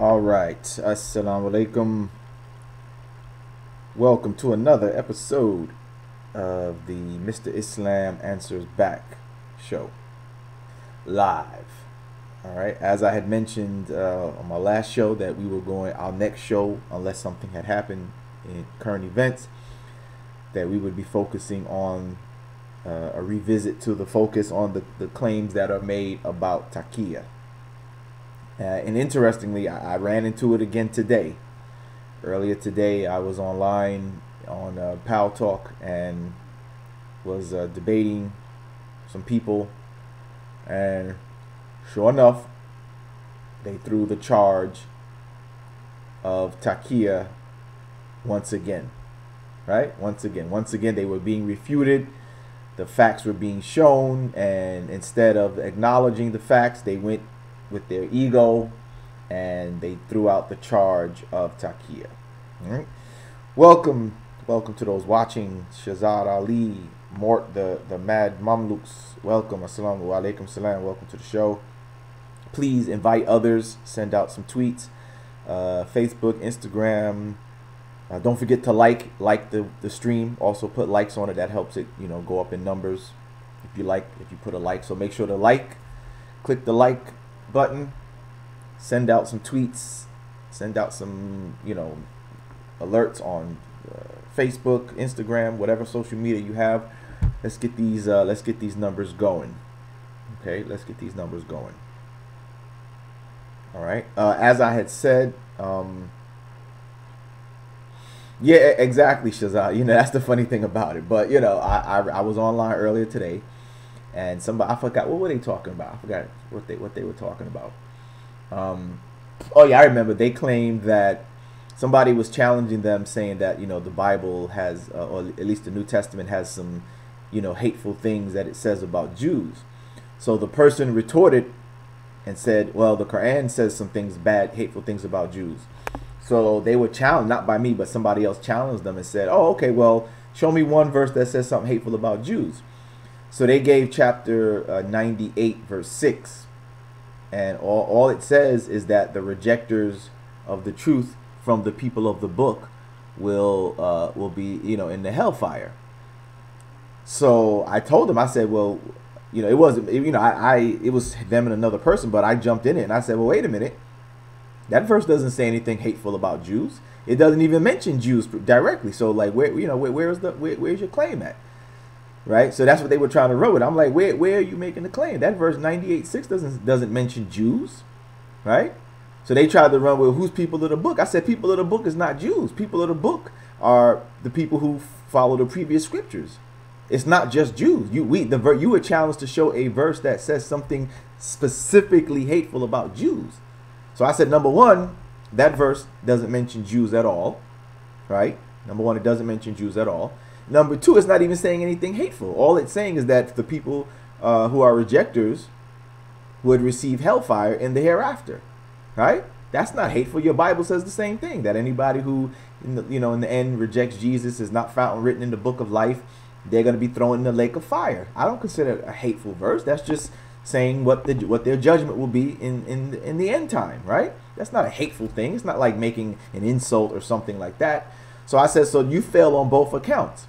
All right. Assalamu alaikum. Welcome to another episode of the Mr. Islam Answers Back show. Live. All right. As I had mentioned on my last show that we were going, our next show, unless something had happened in current events, that we would be focusing on a revisit to the focus on the claims that are made about Taqiyya. And interestingly, I ran into it again today. Earlier today, I was online on Pal Talk and was debating some people. And sure enough, they threw the charge of Taqiyya once again. Right? Once again, they were being refuted. The facts were being shown. And instead of acknowledging the facts, they went with their ego and they threw out the charge of Taqiyya. All right. Welcome to those watching. Shazad Ali, Mort, the Mad Mamluks. Welcome. Assalamu alaikum salam. Welcome to the show. Please invite others. Send out some tweets. Facebook, Instagram. Don't forget to like the stream. Also put likes on it. That helps it, go up in numbers. If you put a like. So make sure to like. Click the like button. Send out some tweets. Send out some, alerts on Facebook, Instagram, whatever social media you have. Let's get these numbers going. Okay, let's get these numbers going. All right. As I had said, yeah, exactly, Shazad. That's the funny thing about it. But I was online earlier today, and I forgot what were they talking about. I forgot what they were talking about. Oh yeah, I remember. They claimed that somebody was challenging them, saying that the Bible has, or at least the New Testament has some, hateful things that it says about Jews. So the person retorted and said, well, the Quran says some things bad, hateful things about Jews. So they were challenged, not by me, but somebody else challenged them and said, oh, okay, well, show me one verse that says something hateful about Jews. So they gave chapter 98, verse 6. And all it says is that the rejectors of the truth from the people of the book will be, in the hellfire. So I told them, I said, well, it wasn't, it was them and another person, but I jumped in it and I said, well, wait a minute. That verse doesn't say anything hateful about Jews. It doesn't even mention Jews directly. So like, where's your claim at? Right, so that's what they were trying to run with. I'm like, where are you making the claim? That verse 98:6 doesn't mention Jews, right? So they tried to run with who's people of the book. I said people of the book is not Jews. People of the book are the people who follow the previous scriptures. It's not just Jews. You were challenged to show a verse that says something specifically hateful about Jews. So I said, number one, that verse doesn't mention Jews at all, right? Number one, it doesn't mention Jews at all. Number two, it's not even saying anything hateful. All it's saying is that the people who are rejectors would receive hellfire in the hereafter, right? That's not hateful. Your Bible says the same thing, that anybody who, in the end rejects Jesus is not found written in the book of life. They're going to be thrown in the lake of fire. I don't consider it a hateful verse. That's just saying what their judgment will be in the end time, right? That's not a hateful thing. It's not like making an insult or something like that. So I said, so you fail on both accounts.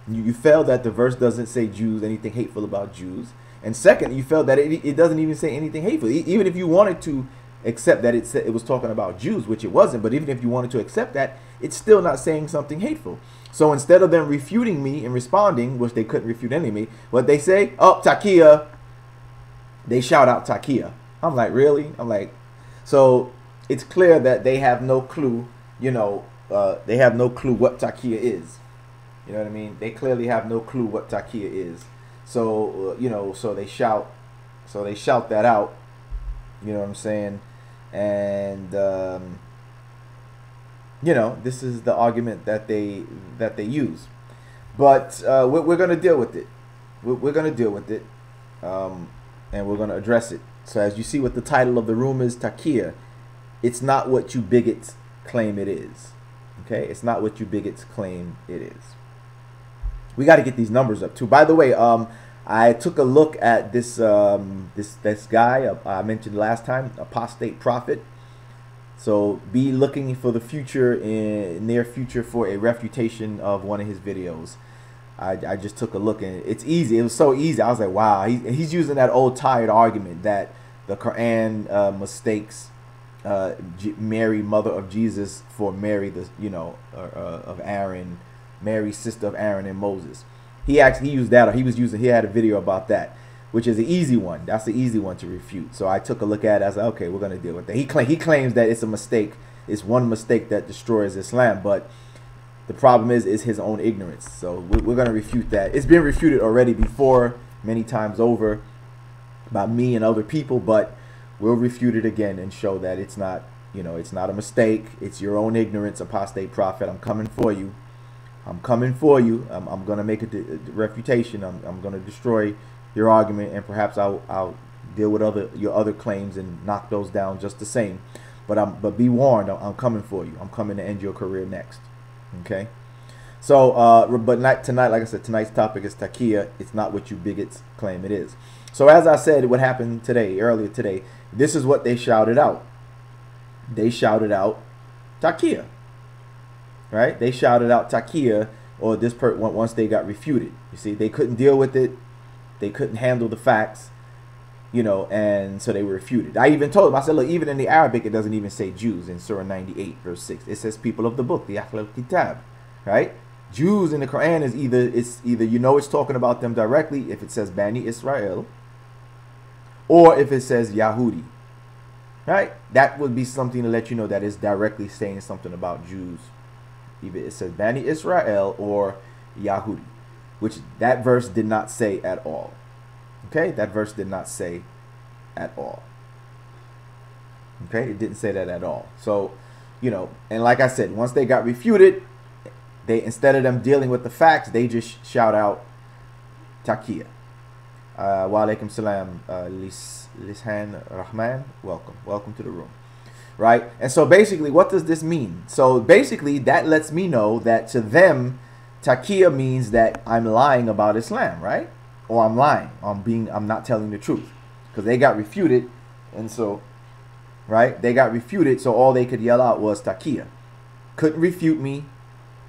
You failed that the verse doesn't say Jews, anything hateful about Jews. And second, you failed that it doesn't even say anything hateful. Even if you wanted to accept that it was talking about Jews, which it wasn't, but even if you wanted to accept that, it's still not saying something hateful. So instead of them refuting me and responding, which they couldn't refute me, what they say, oh, Taqiyya, they shout out Taqiyya. I'm like, really? I'm like, so it's clear that they have no clue, they have no clue what Taqiyya is. You know what I mean? They clearly have no clue what Taqiyya is. So, so they shout that out. You know what I'm saying? And, this is the argument that they use. But we're going to deal with it. We're going to deal with it. And we're going to address it. So as you see what the title of the room is, Taqiyya, it's not what you bigots claim it is. Okay? It's not what you bigots claim it is. We got to get these numbers up too. By the way, I took a look at this guy I mentioned last time, apostate prophet. So be looking for the future, in near future, for a refutation of one of his videos. I just took a look, and it's easy. It was so easy. I was like, wow. He's using that old tired argument that the Quran mistakes Mary, mother of Jesus, for Mary, the of Aaron, Mary, sister of Aaron and Moses. He used that, or he had a video about that, which is an easy one. That's the easy one to refute. So I took a look at it. I was like, okay, we're gonna deal with that. He claims that it's a mistake. It's one mistake that destroys Islam, but the problem is his own ignorance. So we're gonna refute that. It's been refuted already before, many times over, by me and other people, but we'll refute it again and show that it's not, it's not a mistake. It's your own ignorance, apostate prophet. I'm coming for you. I'm coming for you. I'm going to make a refutation. I'm going to destroy your argument, and perhaps I'll deal with your other claims and knock those down just the same. But be warned, I'm coming for you. I'm coming to end your career next. Okay? So, tonight, like I said, tonight's topic is Taqiyya. It's not what you bigots claim it is. So as I said, what happened earlier today, this is what they shouted out. They shouted out Taqiyya. Right? They shouted out Taqiyya, or once they got refuted. You see, they couldn't deal with it. They couldn't handle the facts, and so they were refuted. I even told them, I said, look, even in the Arabic, it doesn't even say Jews in Surah 98, verse 6. It says people of the book, the Ahlul Kitab, right? Jews in the Quran is either it's talking about them directly if it says Bani Israel, or if it says Yahudi, right? That would be something to let you know that it's directly saying something about Jews. Either it says Bani Israel or Yahudi, which that verse did not say at all. Okay, that verse did not say at all. Okay, it didn't say that at all. So, and like I said, once they got refuted, instead of them dealing with the facts, they just shout out Taqiyya. Wa alaikum salam, Lishan Rahman. Welcome to the room. Right? And so basically, what does this mean? So basically, that lets me know that to them, Taqiyya means that I'm lying about Islam, right? Or I'm lying. I'm not telling the truth. Because they got refuted, and so, right? They got refuted, so all they could yell out was Taqiyya. Couldn't refute me,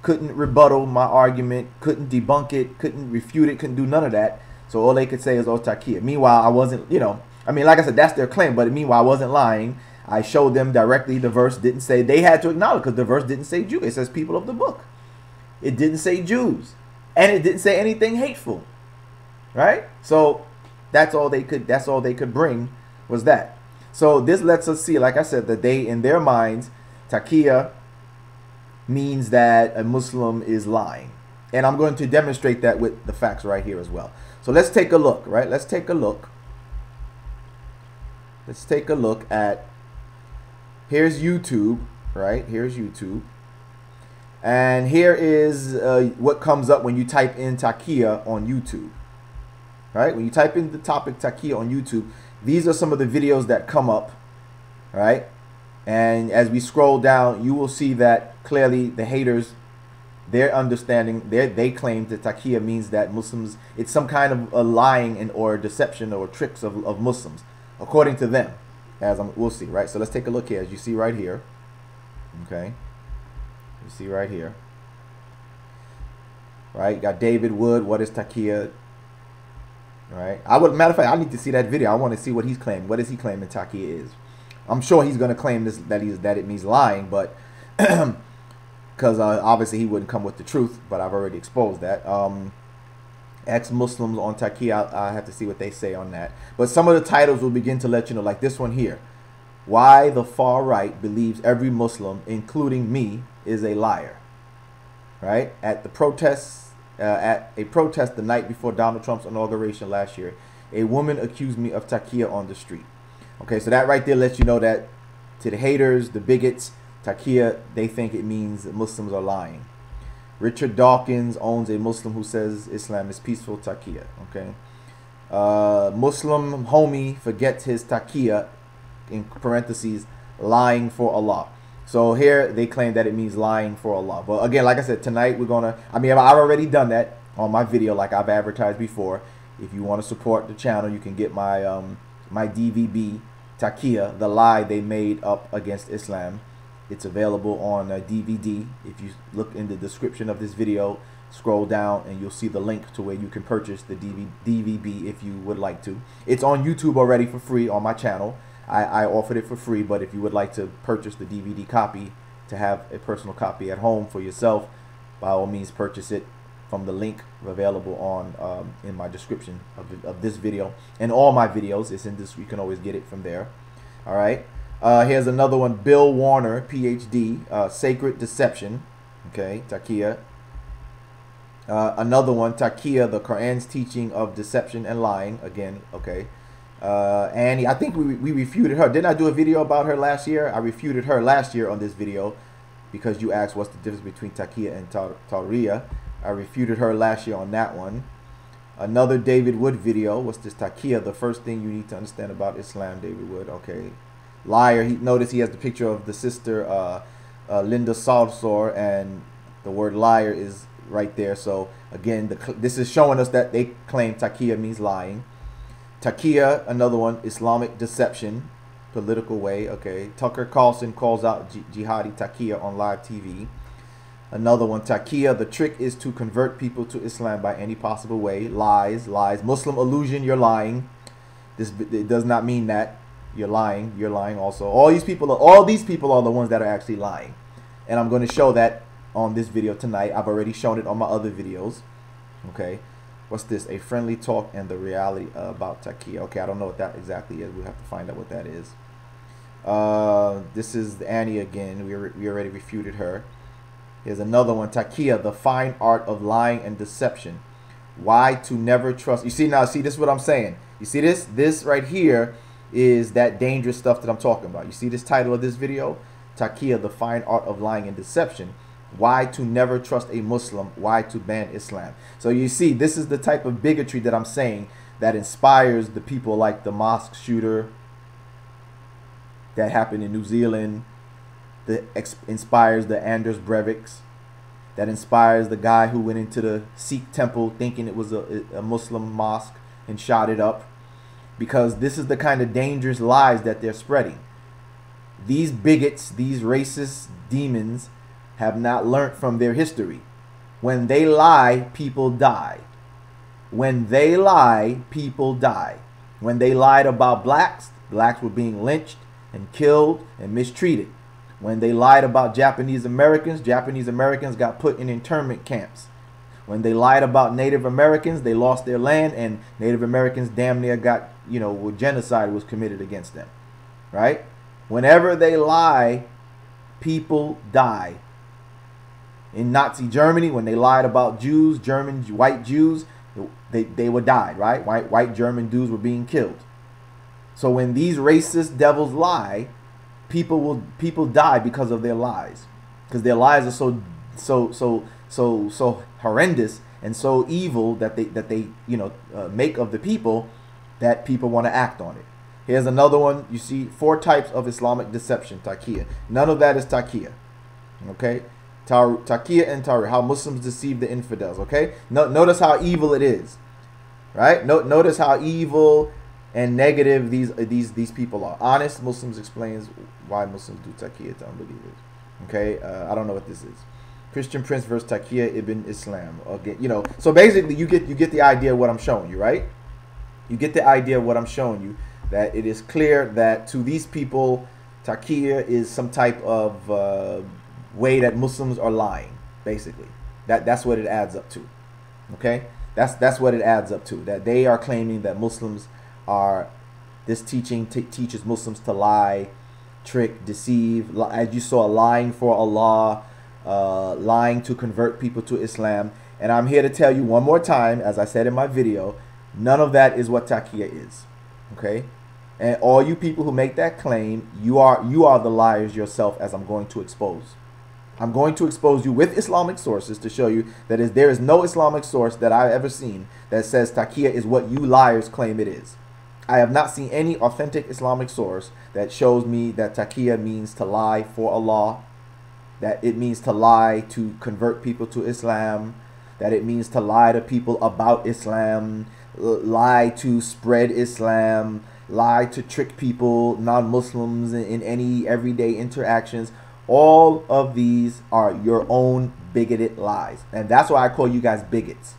couldn't rebuttal my argument, couldn't debunk it, couldn't refute it, couldn't do none of that. So all they could say is, oh, Taqiyya. Meanwhile, I wasn't, like I said, that's their claim, but meanwhile, I wasn't lying. I showed them directly the verse didn't say, they had to acknowledge, because the verse didn't say Jew. It says people of the book. It didn't say Jews. And it didn't say anything hateful. Right? So that's all they could bring was that. So this lets us see, like I said, that they, in their minds, Taqiyya means that a Muslim is lying. And I'm going to demonstrate that with the facts right here as well. So let's take a look, right? Let's take a look. Let's take a look at, here's YouTube, right? Here's YouTube. And here is what comes up when you type in Taqiyya on YouTube. Right? When you type in the topic Taqiyya on YouTube, these are some of the videos that come up. Right? And as we scroll down, you will see that clearly the haters, their understanding, they claim that Taqiyya means that Muslims, it's some kind of a lying or deception or tricks of Muslims, according to them. We'll see, right? So let's take a look here. As you see right here. Okay? You see right here. Right? You got David Wood, what is Taqiyya? Right? Matter of fact, I need to see that video. I want to see what he's claiming. What is he claiming Taqiyya is? I'm sure he's going to claim this that it means lying, but because obviously he wouldn't come with the truth. But I've already exposed that. Ex-Muslims on Taqiyya, I have to see what they say on that. But some of the titles will begin to let you know, like this one here. Why the far right believes every Muslim, including me, is a liar. Right? At a protest the night before Donald Trump's inauguration last year, a woman accused me of Taqiyya on the street. Okay, so that right there lets you know that to the haters, the bigots, Taqiyya, they think it means that Muslims are lying. Richard Dawkins owns a Muslim who says Islam is peaceful, Taqiyya. Okay. Muslim homie forgets his Taqiyya, in parentheses, lying for Allah. So here they claim that it means lying for Allah. But again, like I said, tonight we're gonna, I've already done that on my video like I've advertised before. If you want to support the channel, you can get my my DVB Taqiyya, the lie they made up against Islam. It's available on DVD. If you look in the description of this video, scroll down and you'll see the link to where you can purchase the DVD if you would like to. It's on YouTube already for free on my channel. I offered it for free, but if you would like to purchase the DVD copy to have a personal copy at home for yourself, by all means purchase it from the link available on in my description of this video and all my videos. It's in this. You can always get it from there. All right. Here's another one. Bill Warner, PhD, Sacred Deception. Okay, Taqiyya. Another one, Taqiyya, the Quran's teaching of deception and lying. Again, okay. Annie, I think we refuted her. Didn't I do a video about her last year? I refuted her last year on this video because you asked what's the difference between Taqiyya and Taqiyya. I refuted her last year on that one. Another David Wood video. What's this? Taqiyya, the first thing you need to understand about Islam. David Wood. Okay. Liar. Notice he has the picture of the sister Linda Salsor, and the word liar is right there. So again, this is showing us that they claim Taqiyya means lying. Taqiyya, another one, Islamic deception, political way. Okay. Tucker Carlson calls out jihadi Taqiyya on live TV. Another one, Taqiyya, the trick is to convert people to Islam by any possible way. Lies, lies. Muslim illusion, you're lying. It does not mean that. You're lying. You're lying also. All these people are the ones that are actually lying. And I'm going to show that on this video tonight. I've already shown it on my other videos. Okay. What's this? A friendly talk and the reality about Taqiyya. Okay, I don't know what that exactly is. We'll have to find out what that is. This is Annie again. We already refuted her. Here's another one. Taqiyya, the fine art of lying and deception. Why to never trust. You see now, see this is what I'm saying. You see this? This right here is that dangerous stuff that I'm talking about. You see this title of this video? Taqiyya, the fine art of lying and deception. Why to never trust a Muslim. Why to ban Islam. So you see, this is the type of bigotry that I'm saying that inspires the people like the mosque shooter that happened in New Zealand. That inspires the Anders Breiviks, that inspires the guy who went into the Sikh temple thinking it was a Muslim mosque and shot it up, because this is the kind of dangerous lies that they're spreading. These bigots, these racist demons have not learned from their history. When they lie, people die. When they lie, people die. When they lied about blacks, blacks were being lynched and killed and mistreated. When they lied about Japanese Americans got put in internment camps. When they lied about Native Americans, they lost their land, and Native Americans damn near got, genocide was committed against them. Right? Whenever they lie, people die. In Nazi Germany, when they lied about Jews, white Jews, they were died, right? White German dudes were being killed. So when these racist devils lie, people die because of their lies, because their lies are so horrendous and so evil that they make of the people, that people want to act on it. Here's another one. You see 4 types of Islamic deception. Taqiyya. None of that is Taqiyya. Okay. Taqiyya and Tawri, how Muslims deceive the infidels. Okay. Notice how evil it is. Right. Notice how evil and negative these people are. Honest Muslims explains why Muslims do Taqiyya to unbelievers. Okay, I don't know what this is. Christian Prince versus Taqiyya ibn Islam. Okay, so basically you get the idea of what I'm showing you, right? You get the idea of what I'm showing you, that it is clear that to these people, Taqiyya is some type of way that Muslims are lying. Basically, that's what it adds up to. Okay, that's what it adds up to. That they are claiming that Muslims are, this teaching teaches Muslims to lie, trick, deceive, as you saw, lying for Allah, lying to convert people to Islam. And I'm here to tell you one more time, as I said in my video, none of that is what Taqiyya is. Okay? And all you people who make that claim, you are the liars yourself, as I'm going to expose. I'm going to expose you with Islamic sources to show you that there is no Islamic source that I've ever seen that says Taqiyya is what you liars claim it is. I have not seen any authentic Islamic source that shows me that Taqiyya means to lie for Allah, that it means to lie to convert people to Islam, that it means to lie to people about Islam, lie to spread Islam, lie to trick people, non-Muslims, in any everyday interactions. All of these are your own bigoted lies. And that's why I call you guys bigots.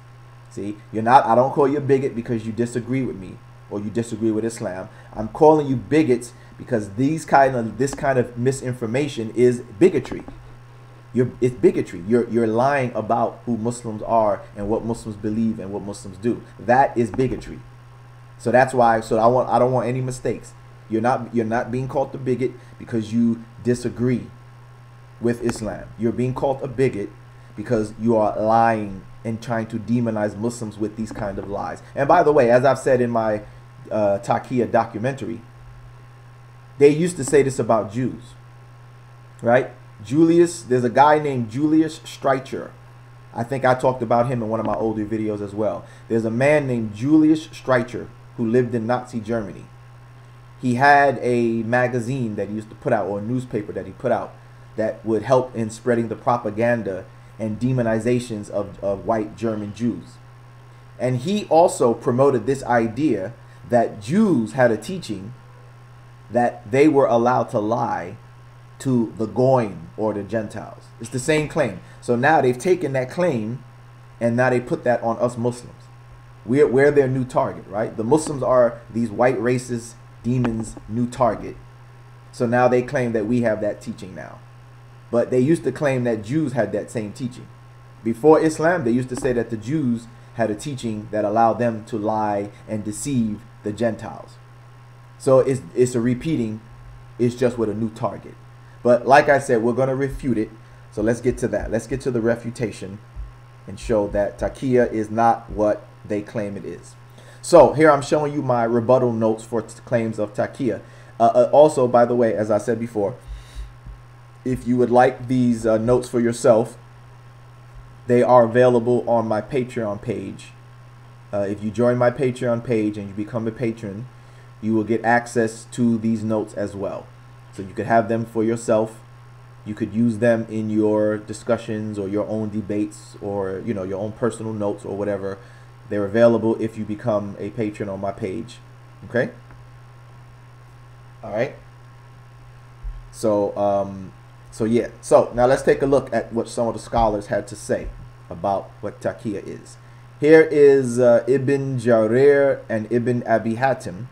See, I don't call you a bigot because you disagree with me or you disagree with Islam. I'm calling you bigots because this kind of misinformation is bigotry. It's bigotry. You're lying about who Muslims are and what Muslims believe and what Muslims do. That is bigotry. So that's why. So I don't want any mistakes. You're not being called a bigot because you disagree with Islam. You're being called a bigot because you are lying and trying to demonize Muslims with these kind of lies. And by the way, as I've said in my Taqiyya documentary, they used to say this about Jews, right? There's a guy named Julius Streicher. I think I talked about him in one of my older videos as well. There's a man named Julius Streicher who lived in Nazi Germany. He had a magazine that he used to put out, or a newspaper that he put out, that would help in spreading the propaganda and demonizations of white German Jews. And he also promoted this idea that Jews had a teaching that they were allowed to lie to the Goyim, or the Gentiles. It's the same claim. So now they've taken that claim and now they put that on us Muslims. We're their new target, right? The Muslims are these white racist demons' new target. So now they claim that we have that teaching now. But they used to claim that Jews had that same teaching. Before Islam, they used to say that the Jews had a teaching that allowed them to lie and deceive the Gentiles. So it's a repeating, it's just with a new target. But like I said, we're going to refute it. So let's get to that. Let's get to the refutation and show that Taqiyya is not what they claim it is. So here I'm showing you my rebuttal notes for claims of Taqiyya. Also, by the way, as I said before, if you would like these notes for yourself, they are available on my Patreon page. If you join my Patreon page and you become a patron, you will get access to these notes as well. So you could have them for yourself. You could use them in your discussions or your own debates, or your own personal notes or whatever. They're available if you become a patron on my page. Okay? All right. So yeah. So now let's take a look at what some of the scholars had to say about what Taqiyya is. Here is Ibn Jarir and Ibn Abi Hatim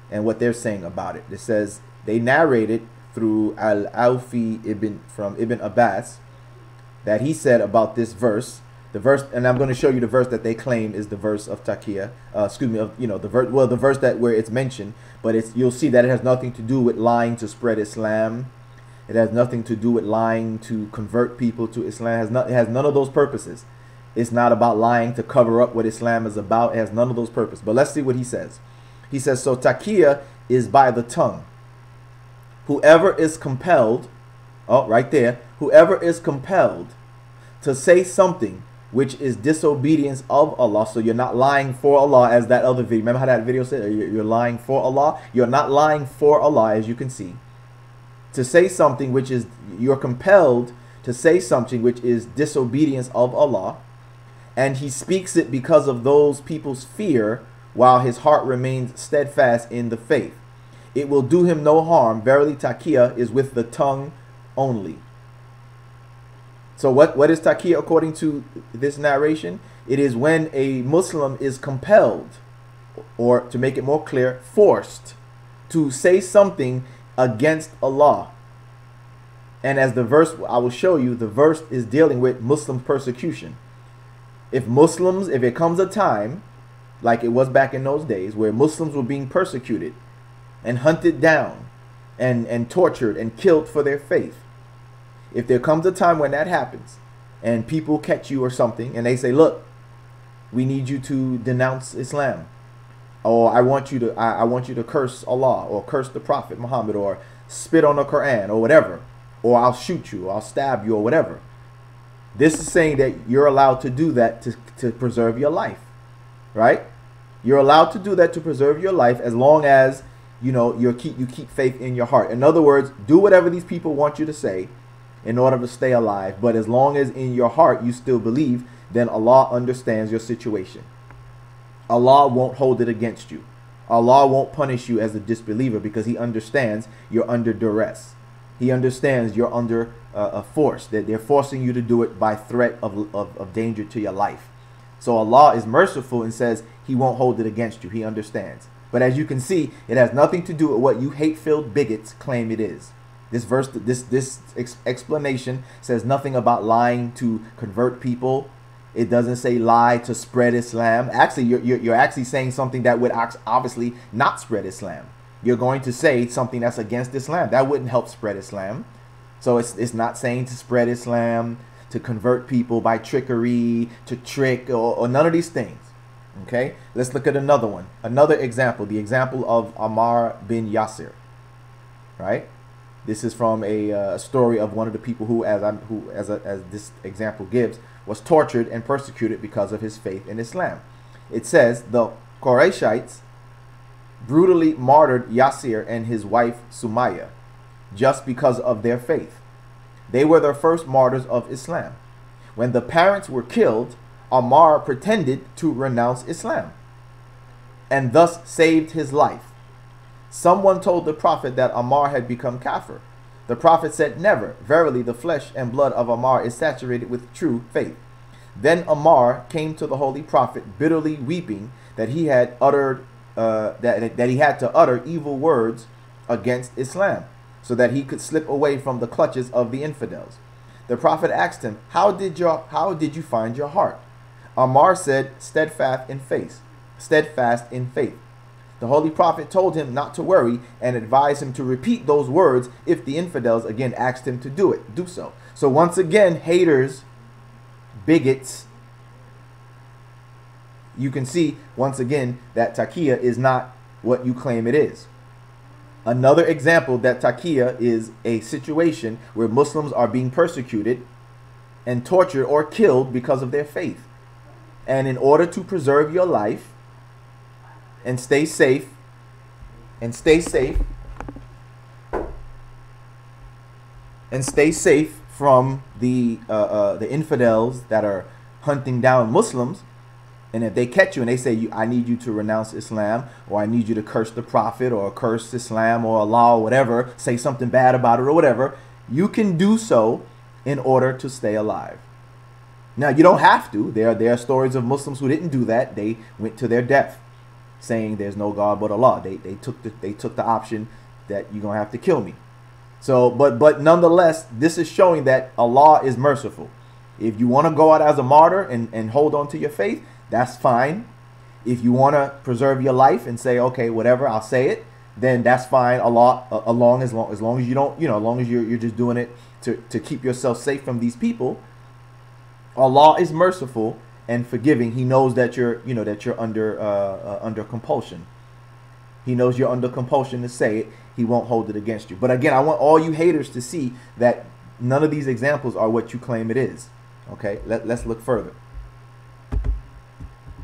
and what they're saying about it. It says, they narrated through Al-Awfi from Ibn Abbas that he said about this verse, and I'm going to show you the verse that they claim is the verse of Taqiyya. The verse that where it's mentioned, but you'll see that it has nothing to do with lying to spread Islam. It has nothing to do with lying to convert people to Islam. It has none of those purposes. It's not about lying to cover up what Islam is about. It has none of those purposes. But let's see what he says. He says, so Taqiyya is by the tongue. Whoever is compelled, right there, whoever is compelled to say something which is disobedience of Allah. So you're not lying for Allah, as that other video. Remember how that video said you're lying for Allah? You're not lying for Allah, as you can see. To say something which is, you're compelled to say something which is disobedience of Allah, and he speaks it because of those people's fear, while his heart remains steadfast in the faith. It will do him no harm. Verily, Taqiyya is with the tongue only. So what is Taqiyya according to this narration? It is when a Muslim is compelled, or to make it more clear, forced to say something against Allah. And as the verse I will show you, the verse is dealing with Muslim persecution. If it comes a time, like it was back in those days, where Muslims were being persecuted and hunted down and tortured and killed for their faith. If there comes a time when that happens and people catch you or something and they say, look, we need you to denounce Islam, or I want you to curse Allah, or curse the Prophet Muhammad, or spit on the Quran, or whatever, or I'll shoot you, or I'll stab you, or whatever. This is saying that you're allowed to do that to preserve your life, right? You're allowed to do that to preserve your life, as long as you keep faith in your heart. In other words, do whatever these people want you to say in order to stay alive. But as long as in your heart you still believe, then Allah understands your situation. Allah won't hold it against you. Allah won't punish you as a disbeliever because he understands you're under duress. He understands you're under a force, that they're forcing you to do it by threat of danger to your life. So Allah is merciful and says he won't hold it against you. He understands. But as you can see, it has nothing to do with what you hate-filled bigots claim it is. This verse, this explanation says nothing about lying to convert people. It doesn't say lie to spread Islam. Actually, you're actually saying something that would obviously not spread Islam. You're going to say something that's against Islam. That wouldn't help spread Islam. So it's not saying to spread Islam, to convert people by trickery, to trick, or none of these things. Okay, let's look at another one. Another example, the example of Ammar bin Yasir. Right? This is from a story of one of the people who, as this example gives, was tortured and persecuted because of his faith in Islam. It says the Qurayshites brutally martyred Yasir and his wife Sumayya just because of their faith. They were the first martyrs of Islam. When the parents were killed, Ammar pretended to renounce Islam and thus saved his life. Someone told the Prophet that Ammar had become kafir. The Prophet said, "Never. Verily, the flesh and blood of Ammar is saturated with true faith." Then Ammar came to the Holy Prophet, bitterly weeping that he had uttered that he had to utter evil words against Islam, so that he could slip away from the clutches of the infidels. The Prophet asked him, "How did you find your heart?" Ammar said, "Steadfast in faith." Steadfast in faith. The Holy Prophet told him not to worry and advised him to repeat those words if the infidels again asked him to do so. So once again, haters, bigots, you can see once again that Taqiyya is not what you claim it is. Another example that Taqiyya is a situation where Muslims are being persecuted and tortured or killed because of their faith. And in order to preserve your life and stay safe, from the infidels that are hunting down Muslims, and if they catch you and they say, "I need you to renounce Islam," or "I need you to curse the Prophet," or curse Islam or Allah or whatever, say something bad about it or whatever, you can do so in order to stay alive. Now, you don't have to. There are stories of Muslims who didn't do that. They went to their death, saying there's no God but Allah. They took the option that you're gonna have to kill me. So, but nonetheless, this is showing that Allah is merciful. If you want to go out as a martyr and hold on to your faith, that's fine. If you want to preserve your life and say, okay, whatever, I'll say it, then that's fine. Allah, as long as you don't, as long as you're just doing it to keep yourself safe from these people. Allah is merciful and forgiving. He knows that you're under compulsion. He knows you're under compulsion to say it. He won't hold it against you. But again, I want all you haters to see that none of these examples are what you claim it is. Okay, let's look further.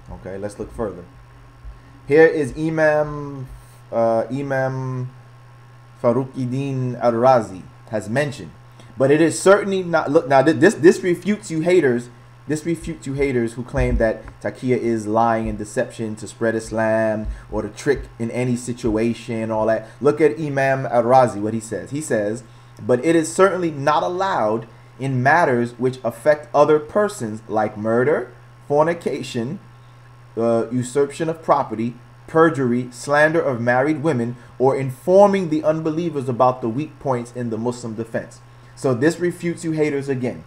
Okay, let's look further. Here is Imam Faruqiddin al-Razi has mentioned, but it is certainly not. Look now, this refutes you haters. This refutes you haters who claim that Taqiyya is lying and deception to spread Islam or to trick in any situation, all that. Look at Imam al-Razi, what he says. He says, but it is certainly not allowed in matters which affect other persons like murder, fornication, usurpation of property, perjury, slander of married women, or informing the unbelievers about the weak points in the Muslim defense. So this refutes you haters again.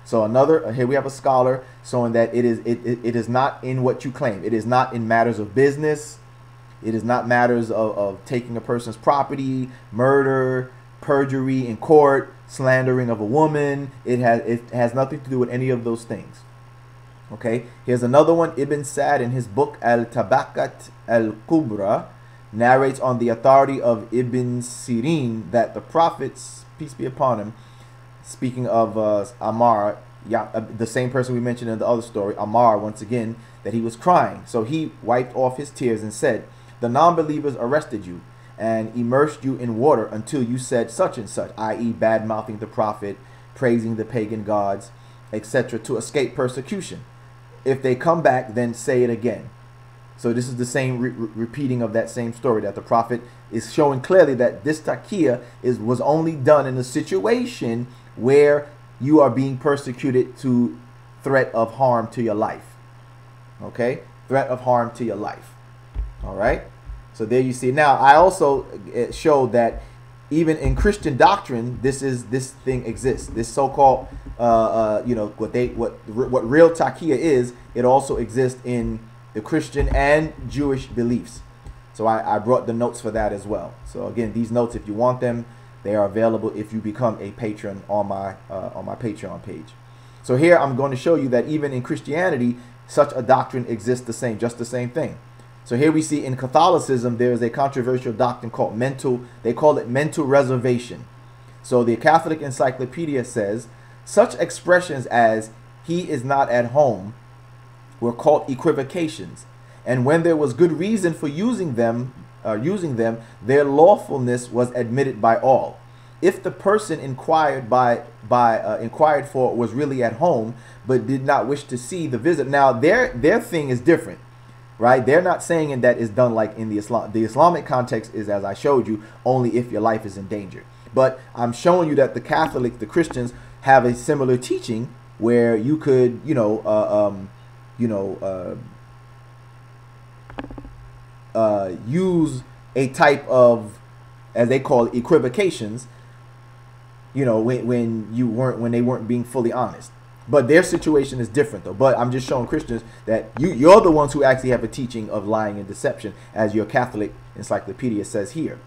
So here we have a scholar showing that it is not in what you claim. It is not in matters of business. It is not matters of taking a person's property, murder, perjury in court, slandering of a woman. It has nothing to do with any of those things. Okay, here's another one. Ibn Sa'd in his book Al-Tabaqat Al-Kubra narrates on the authority of Ibn Sirin that the prophets, peace be upon him, speaking of Ammar, the same person we mentioned in the other story, Ammar, once again, that he was crying. So he wiped off his tears and said, the non-believers arrested you and immersed you in water until you said such and such, i.e. bad-mouthing the prophet, praising the pagan gods, etc., to escape persecution. If they come back, then say it again. So this is the same repeating of that same story, that the prophet is showing clearly that this taqiyya was only done in a situation where you are being persecuted to threat of harm to your life. Okay? Threat of harm to your life. All right? So there you see. Now, I also showed that even in Christian doctrine, this thing exists. This so-called, what real taqiyya is, it also exists in the Christian and Jewish beliefs. So I brought the notes for that as well. So again, these notes, if you want them, they are available if you become a patron on my Patreon page. So here I'm going to show you that even in Christianity, such a doctrine exists just the same thing. So here we see in Catholicism, there is a controversial doctrine called they call it mental reservation. So the Catholic Encyclopedia says, such expressions as "he is not at home" were called equivocations, and when there was good reason for using them, their lawfulness was admitted by all. If the person inquired for was really at home, but did not wish to see the visit. Now their thing is different, right? They're not saying that it's done like in the Islam. The Islamic context is, as I showed you, only if your life is in danger. But I'm showing you that the Christians have a similar teaching where you could, use a type of, as they call it, equivocations, when they weren't being fully honest. But their situation is different though. But I'm just showing Christians that you're the ones who actually have a teaching of lying and deception, as your Catholic Encyclopedia says here.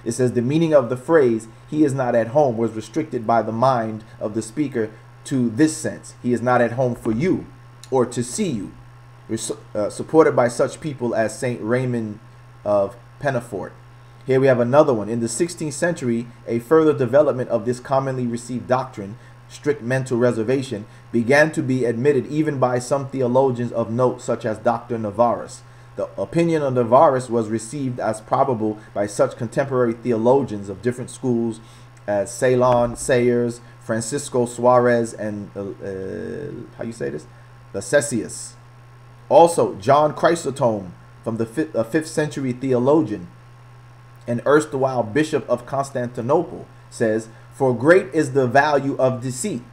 It says the meaning of the phrase "he is not at home" was restricted by the mind of the speaker to this sense: he is not at home for you or to see you. Supported by such people as Saint Raymond of Pennafort. Here we have another one. In the 16th century, a further development of this commonly received doctrine, strict mental reservation, began to be admitted even by some theologians of note, such as Dr. Navarus. The opinion of Navarus was received as probable by such contemporary theologians of different schools as Ceylon, Sayers, Francisco Suarez, and Lascesius. Also, John Chrysostom, from the 5th century theologian and erstwhile bishop of Constantinople, says, "For great is the value of deceit,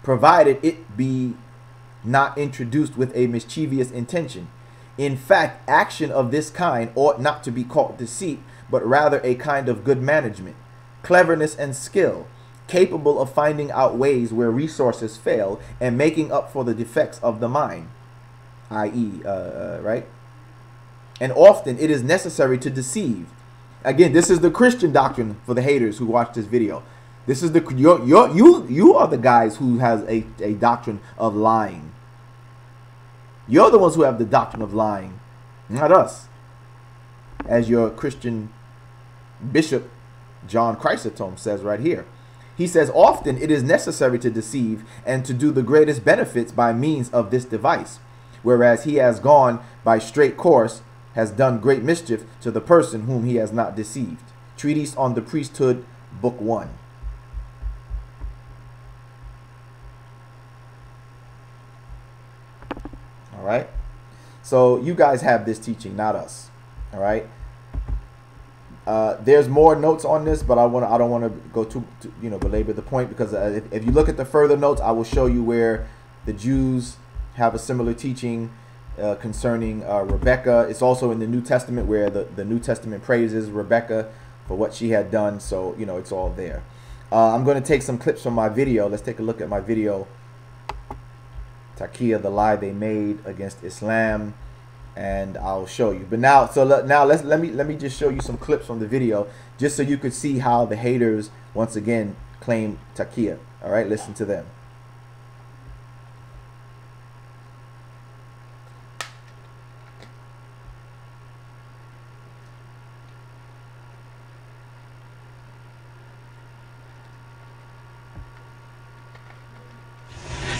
provided it be not introduced with a mischievous intention. In fact, action of this kind ought not to be called deceit, but rather a kind of good management, cleverness and skill, capable of finding out ways where resources fail and making up for the defects of the mind," i.e., right? "And often it is necessary to deceive." Again, this is the Christian doctrine for the haters who watch this video. This is you are the guys who has a doctrine of lying. You're the ones who have the doctrine of lying, not us. As your Christian bishop John Chrysostom says right here. He says, "Often it is necessary to deceive and to do the greatest benefits by means of this device, whereas he has gone by straight course, has done great mischief to the person whom he has not deceived." Treatise on the Priesthood, Book 1. All right. So you guys have this teaching, not us. All right. There's more notes on this, but I don't want to go too belabor the point, because if you look at the further notes, I will show you where the Jews have a similar teaching concerning Rebecca. It's also in the New Testament, where the New Testament praises Rebecca for what she had done. So it's all there. I'm going to take some clips from my video. Let's take a look at my video, Taqiyya, the lie they made against Islam, and I'll show you. But now, let me just show you some clips from the video, just so you could see how the haters once again claim Taqiyya. All right, listen to them.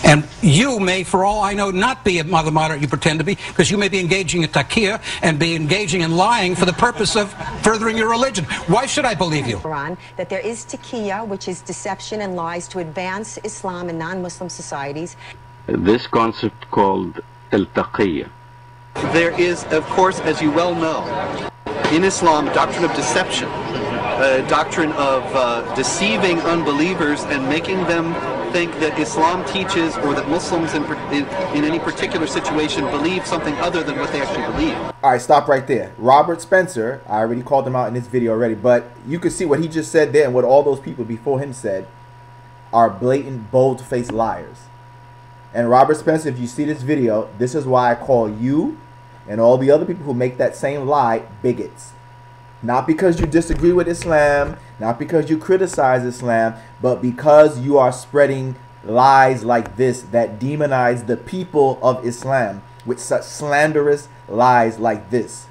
And you may, for all I know, not be the moderate you pretend to be, because you may be engaging in taqiyya and be engaging in lying for the purpose of furthering your religion. Why should I believe you? Quran, that there is taqiyya, which is deception and lies to advance Islam in non-Muslim societies. This concept called al-taqiyya There is, of course, as you well know, in Islam, doctrine of deception, doctrine of deceiving unbelievers and making them think that Islam teaches, or that Muslims in any particular situation believe something other than what they actually believe. All right, stop right there. Robert Spencer, I already called him out in this video already, but you can see what he just said there and what all those people before him said are blatant, bold-faced liars. And Robert Spencer, if you see this video, this is why I call you and all the other people who make that same lie bigots. Not because you disagree with Islam, not because you criticize Islam, but because you are spreading lies like this that demonize the people of Islam with such slanderous lies like this.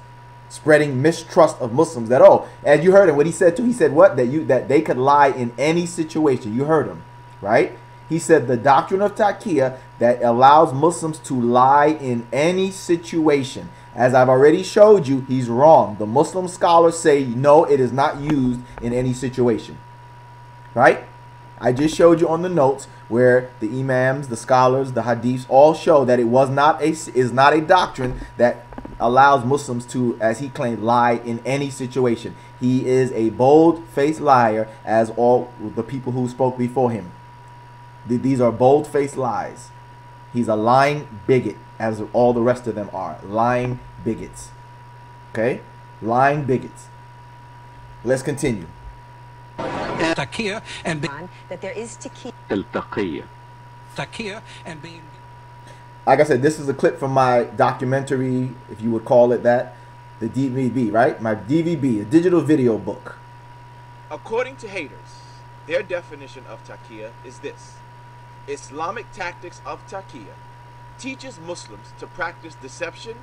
Spreading mistrust of Muslims that, oh, and you heard him, what he said too, he said what? That they could lie in any situation. You heard him, right? He said the doctrine of Taqiyya that allows Muslims to lie in any situation. As I've already showed you, he's wrong. The Muslim scholars say, no, it is not used in any situation. Right? I just showed you on the notes where the imams, the scholars, the hadiths all show that it is not a doctrine that allows Muslims to, as he claimed, lie in any situation. He is a bold-faced liar, as all the people who spoke before him. These are bold-faced lies. He's a lying bigot, as all the rest of them are. Lying bigots. Okay? Lying bigots. Let's continue. Taqiyya and that there is Taqiyya. Taqiyya and being. Like I said, this is a clip from my documentary, if you would call it that, the DVB, right? My DVB, a digital video book. According to haters, their definition of Taqiyya is this: Islamic tactics of Taqiyya teaches Muslims to practice deception,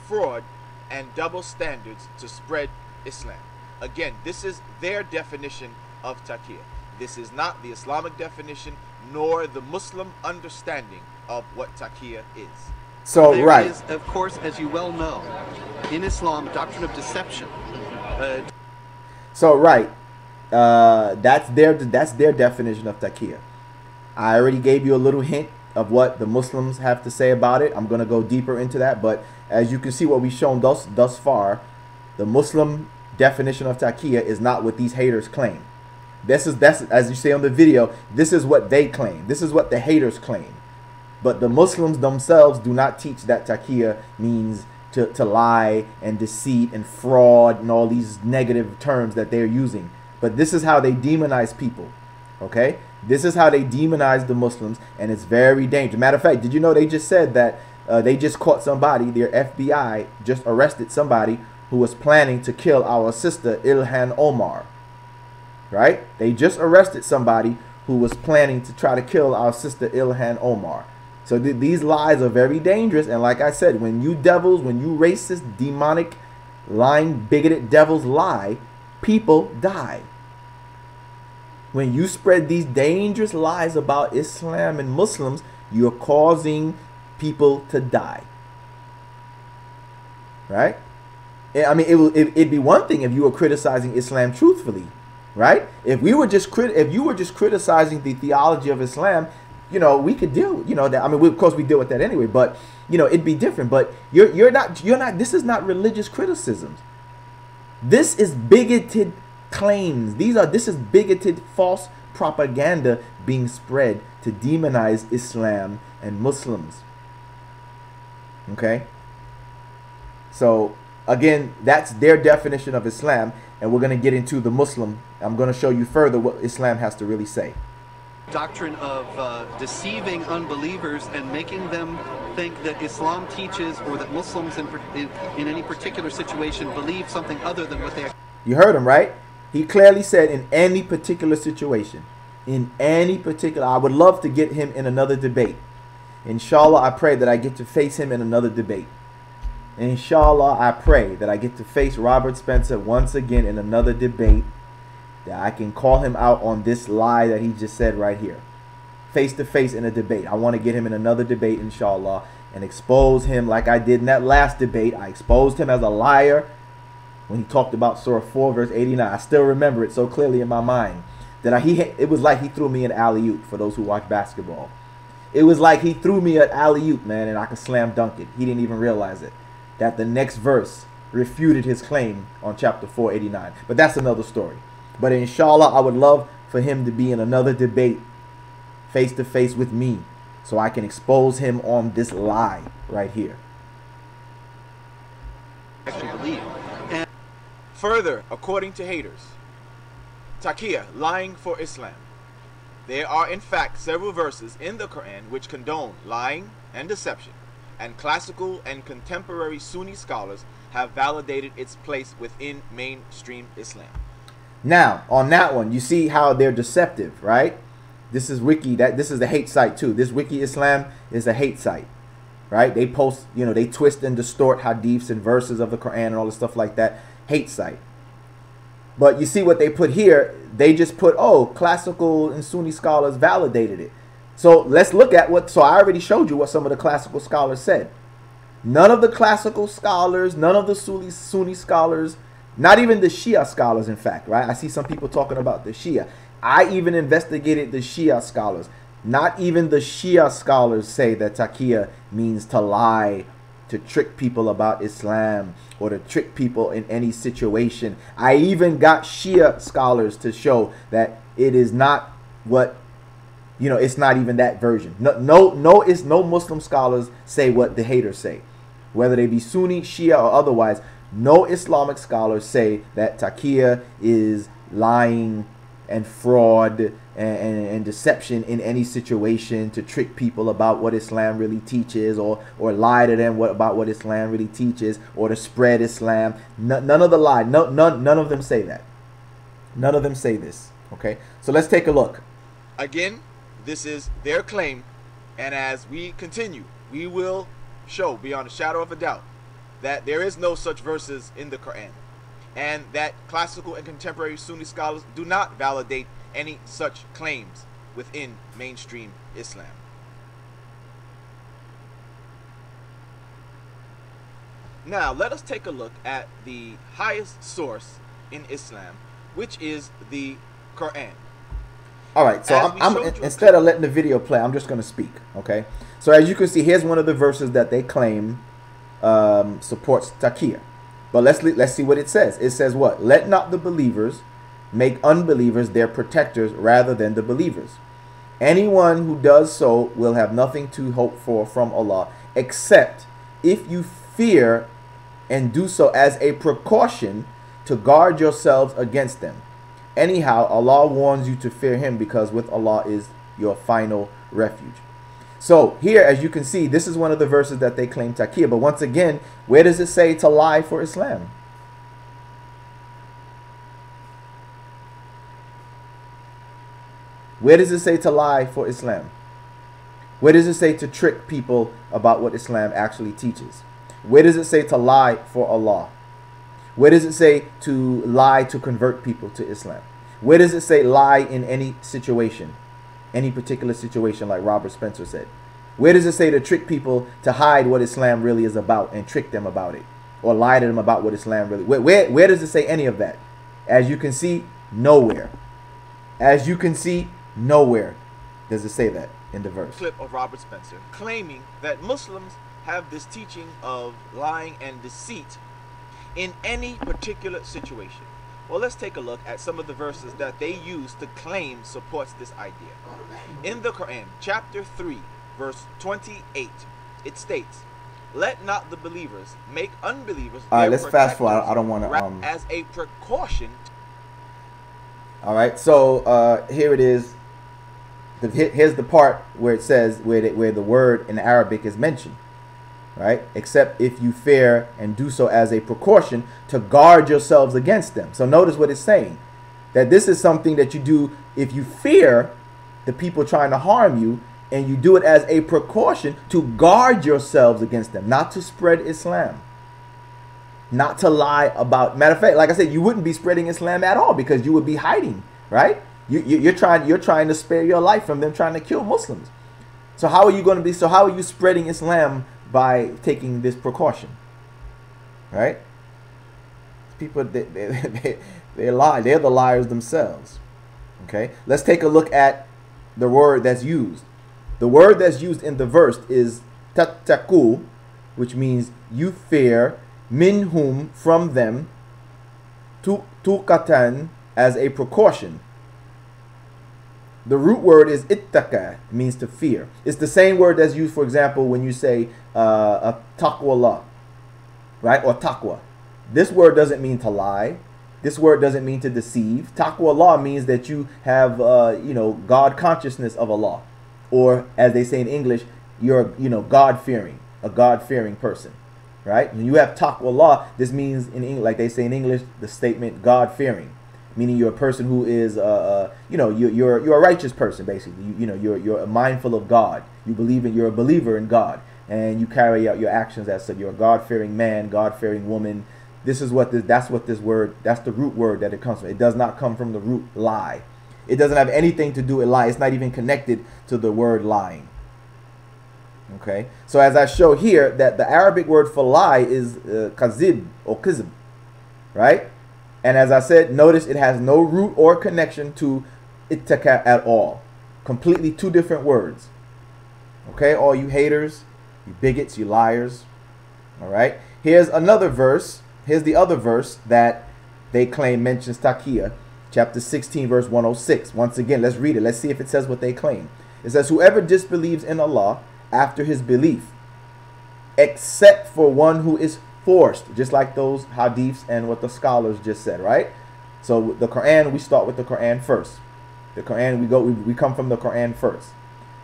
fraud, and double standards to spread Islam. Again, this is their definition of Taqiyya. This is not the Islamic definition nor the Muslim understanding of what Taqiyya is. So, there right. is, of course, as you well know, in Islam, doctrine of deception. So, right. That's their definition of Taqiyya. I already gave you a little hint of what the Muslims have to say about it. I'm going to go deeper into that. But as you can see, what we've shown thus far, the Muslim definition of Taqiyya is not what these haters claim. That's as you say on the video, this is what they claim. This is what the haters claim. But the Muslims themselves do not teach that Taqiyya means to lie and deceit and fraud and all these negative terms that they're using. But this is how they demonize people. Okay? This is how they demonize the Muslims, and it's very dangerous. Matter of fact, did you know they just said that they just caught somebody, their FBI just arrested somebody who was planning to kill our sister Ilhan Omar. Right? They just arrested somebody who was planning to try to kill our sister Ilhan Omar. So these lies are very dangerous, and like I said, when you devils, when you racist, demonic, lying, bigoted devils lie, people die. When you spread these dangerous lies about Islam and Muslims, you're causing people to die. Right? I mean, it'd be one thing if you were criticizing Islam truthfully, right? If you were just criticizing the theology of Islam, you know, we could deal, you know, that. I mean, of course we deal with that anyway, but you know, it'd be different. But you're not. This is not religious criticisms. This is bigoted claims. This is bigoted false propaganda being spread to demonize Islam and Muslims. Okay? So again, that's their definition of Islam, and we're going to get into the Muslim. I'm going to show you further what Islam has to really say. Doctrine of deceiving unbelievers and making them think that Islam teaches, or that Muslims in any particular situation believe something other than what they actually. You heard him, right? He clearly said in any particular situation. In any particular. I would love to get him in another debate. Inshallah, I pray that I get to face him in another debate. Inshallah, I pray that I get to face Robert Spencer once again in another debate, that I can call him out on this lie that he just said right here. Face to face in a debate. I want to get him in another debate, inshallah, and expose him like I did in that last debate. I exposed him as a liar when he talked about Surah 4 verse 89. I still remember it so clearly in my mind that it was like he threw me an alley-oop, for those who watch basketball. It was like he threw me an alley-oop, man, and I could slam dunk it. He didn't even realize it. that the next verse refuted his claim on chapter 489. But that's another story. But inshallah, I would love for him to be in another debate face to face with me so I can expose him on this lie right here. Actually believe. And Further, according to haters, Taqiyya, lying for Islam. There are in fact several verses in the Quran which condone lying and deception, and classical and contemporary Sunni scholars have validated its place within mainstream Islam. Now, on that one, you see how they're deceptive, right? This is wiki, this is the hate site too. This Wiki Islam is a hate site, right? They post, you know, they twist and distort hadiths and verses of the Quran and all this stuff like that. Hate site. But you see what they put here, they just put, oh, classical and Sunni scholars validated it. So let's look at what, so I already showed you what some of the classical scholars said. None of the classical scholars, none of the Sunni scholars, not even the Shia scholars, in fact, right? I see some people talking about the Shia. I even investigated the Shia scholars. Not even the Shia scholars say that Taqiyya means to lie, to trick people about Islam, or to trick people in any situation. I even got Shia scholars to show that it is not what, you know, it's not even that version. No Muslim scholars say what the haters say. Whether they be Sunni, Shia, or otherwise, no Islamic scholars say that Taqiyya is lying and fraud and deception in any situation to trick people about what Islam really teaches, or lie to them about what Islam really teaches, or to spread Islam. None of the lie. None of them say that. None of them say this. Okay, so let's take a look. Again, this is their claim, and as we continue, we will show beyond a shadow of a doubt that there is no such verses in the Quran, and that classical and contemporary Sunni scholars do not validate any such claims within mainstream Islam. Now, let us take a look at the highest source in Islam, which is the Quran. All right, so instead of letting the video play, I'm just going to speak, okay? So as you can see, here's one of the verses that they claim supports Taqiyya. But let's see what it says. It says what? Let not the believers make unbelievers their protectors rather than the believers. Anyone who does so will have nothing to hope for from Allah, except if you fear and do so as a precaution to guard yourselves against them. Anyhow, Allah warns you to fear him, because with Allah is your final refuge. So here, as you can see, this is one of the verses that they claim Taqiyya. But once again, where does it say to lie for Islam? Where does it say to lie for Islam? Where does it say to trick people about what Islam actually teaches? Where does it say to lie for Allah? Where does it say to lie to convert people to Islam? Where does it say lie in any situation? Any particular situation, like Robert Spencer said? Where does it say to trick people to hide what Islam really is about and trick them about it, or lie to them about what Islam really? Where does it say any of that? As you can see, nowhere. As you can see, nowhere does it say that in the verse. Clip of Robert Spencer claiming that Muslims have this teaching of lying and deceit in any particular situation. Well, let's take a look at some of the verses that they use to claim supports this idea. In the Quran, chapter 3, verse 28, it states, "Let not the believers make unbelievers." All right, let's fast forward. I don't want to. As a precaution. All right, so here it is. Here's the part where it says where the word in Arabic is mentioned. Right? Except if you fear and do so as a precaution to guard yourselves against them. So notice what it's saying. That this is something that you do if you fear the people trying to harm you, and you do it as a precaution to guard yourselves against them, not to spread Islam. Not to lie about, matter of fact, like I said, you wouldn't be spreading Islam at all, because you would be hiding, right? You're trying to spare your life from them trying to kill Muslims. So how are you going to be, so how are you spreading Islam by taking this precaution? Right? People, they lie. They're the liars themselves. Okay? Let's take a look at the word that's used. The word that's used in the verse is tattaqu, which means you fear, minhum, from them, tuqatan, as a precaution. The root word is ittaqa, means to fear. It's the same word that's used, for example, when you say taqwallah, right? Or taqwa. This word doesn't mean to lie. This word doesn't mean to deceive. Taqwallah means that you have, God consciousness of Allah. Or, as they say in English, you're, God-fearing, a God-fearing person, right? When you have taqwallah, this means, in English, like they say in English, the statement God-fearing, meaning you're a person who is, you're a righteous person, basically. You're mindful of God. You're a believer in God, and you carry out your actions as such. You're a God-fearing man, God-fearing woman. That's the root word that it comes from. It does not come from the root lie. It doesn't have anything to do with lie. It's not even connected to the word lying. Okay, so as I show here, that the Arabic word for lie is kazib or kizb, right? And as I said, notice it has no root or connection to ittaka at all. Completely two different words. Okay, all you haters, you bigots, you liars. All right, here's another verse. Here's the other verse that they claim mentions Taqiyya, chapter 16, verse 106. Once again, let's read it. Let's see if it says what they claim. It says, whoever disbelieves in Allah after his belief, except for one who is forced, just like those hadiths and what the scholars just said, right? So the Quran, we start with the Quran first. The Quran, we come from the Quran first.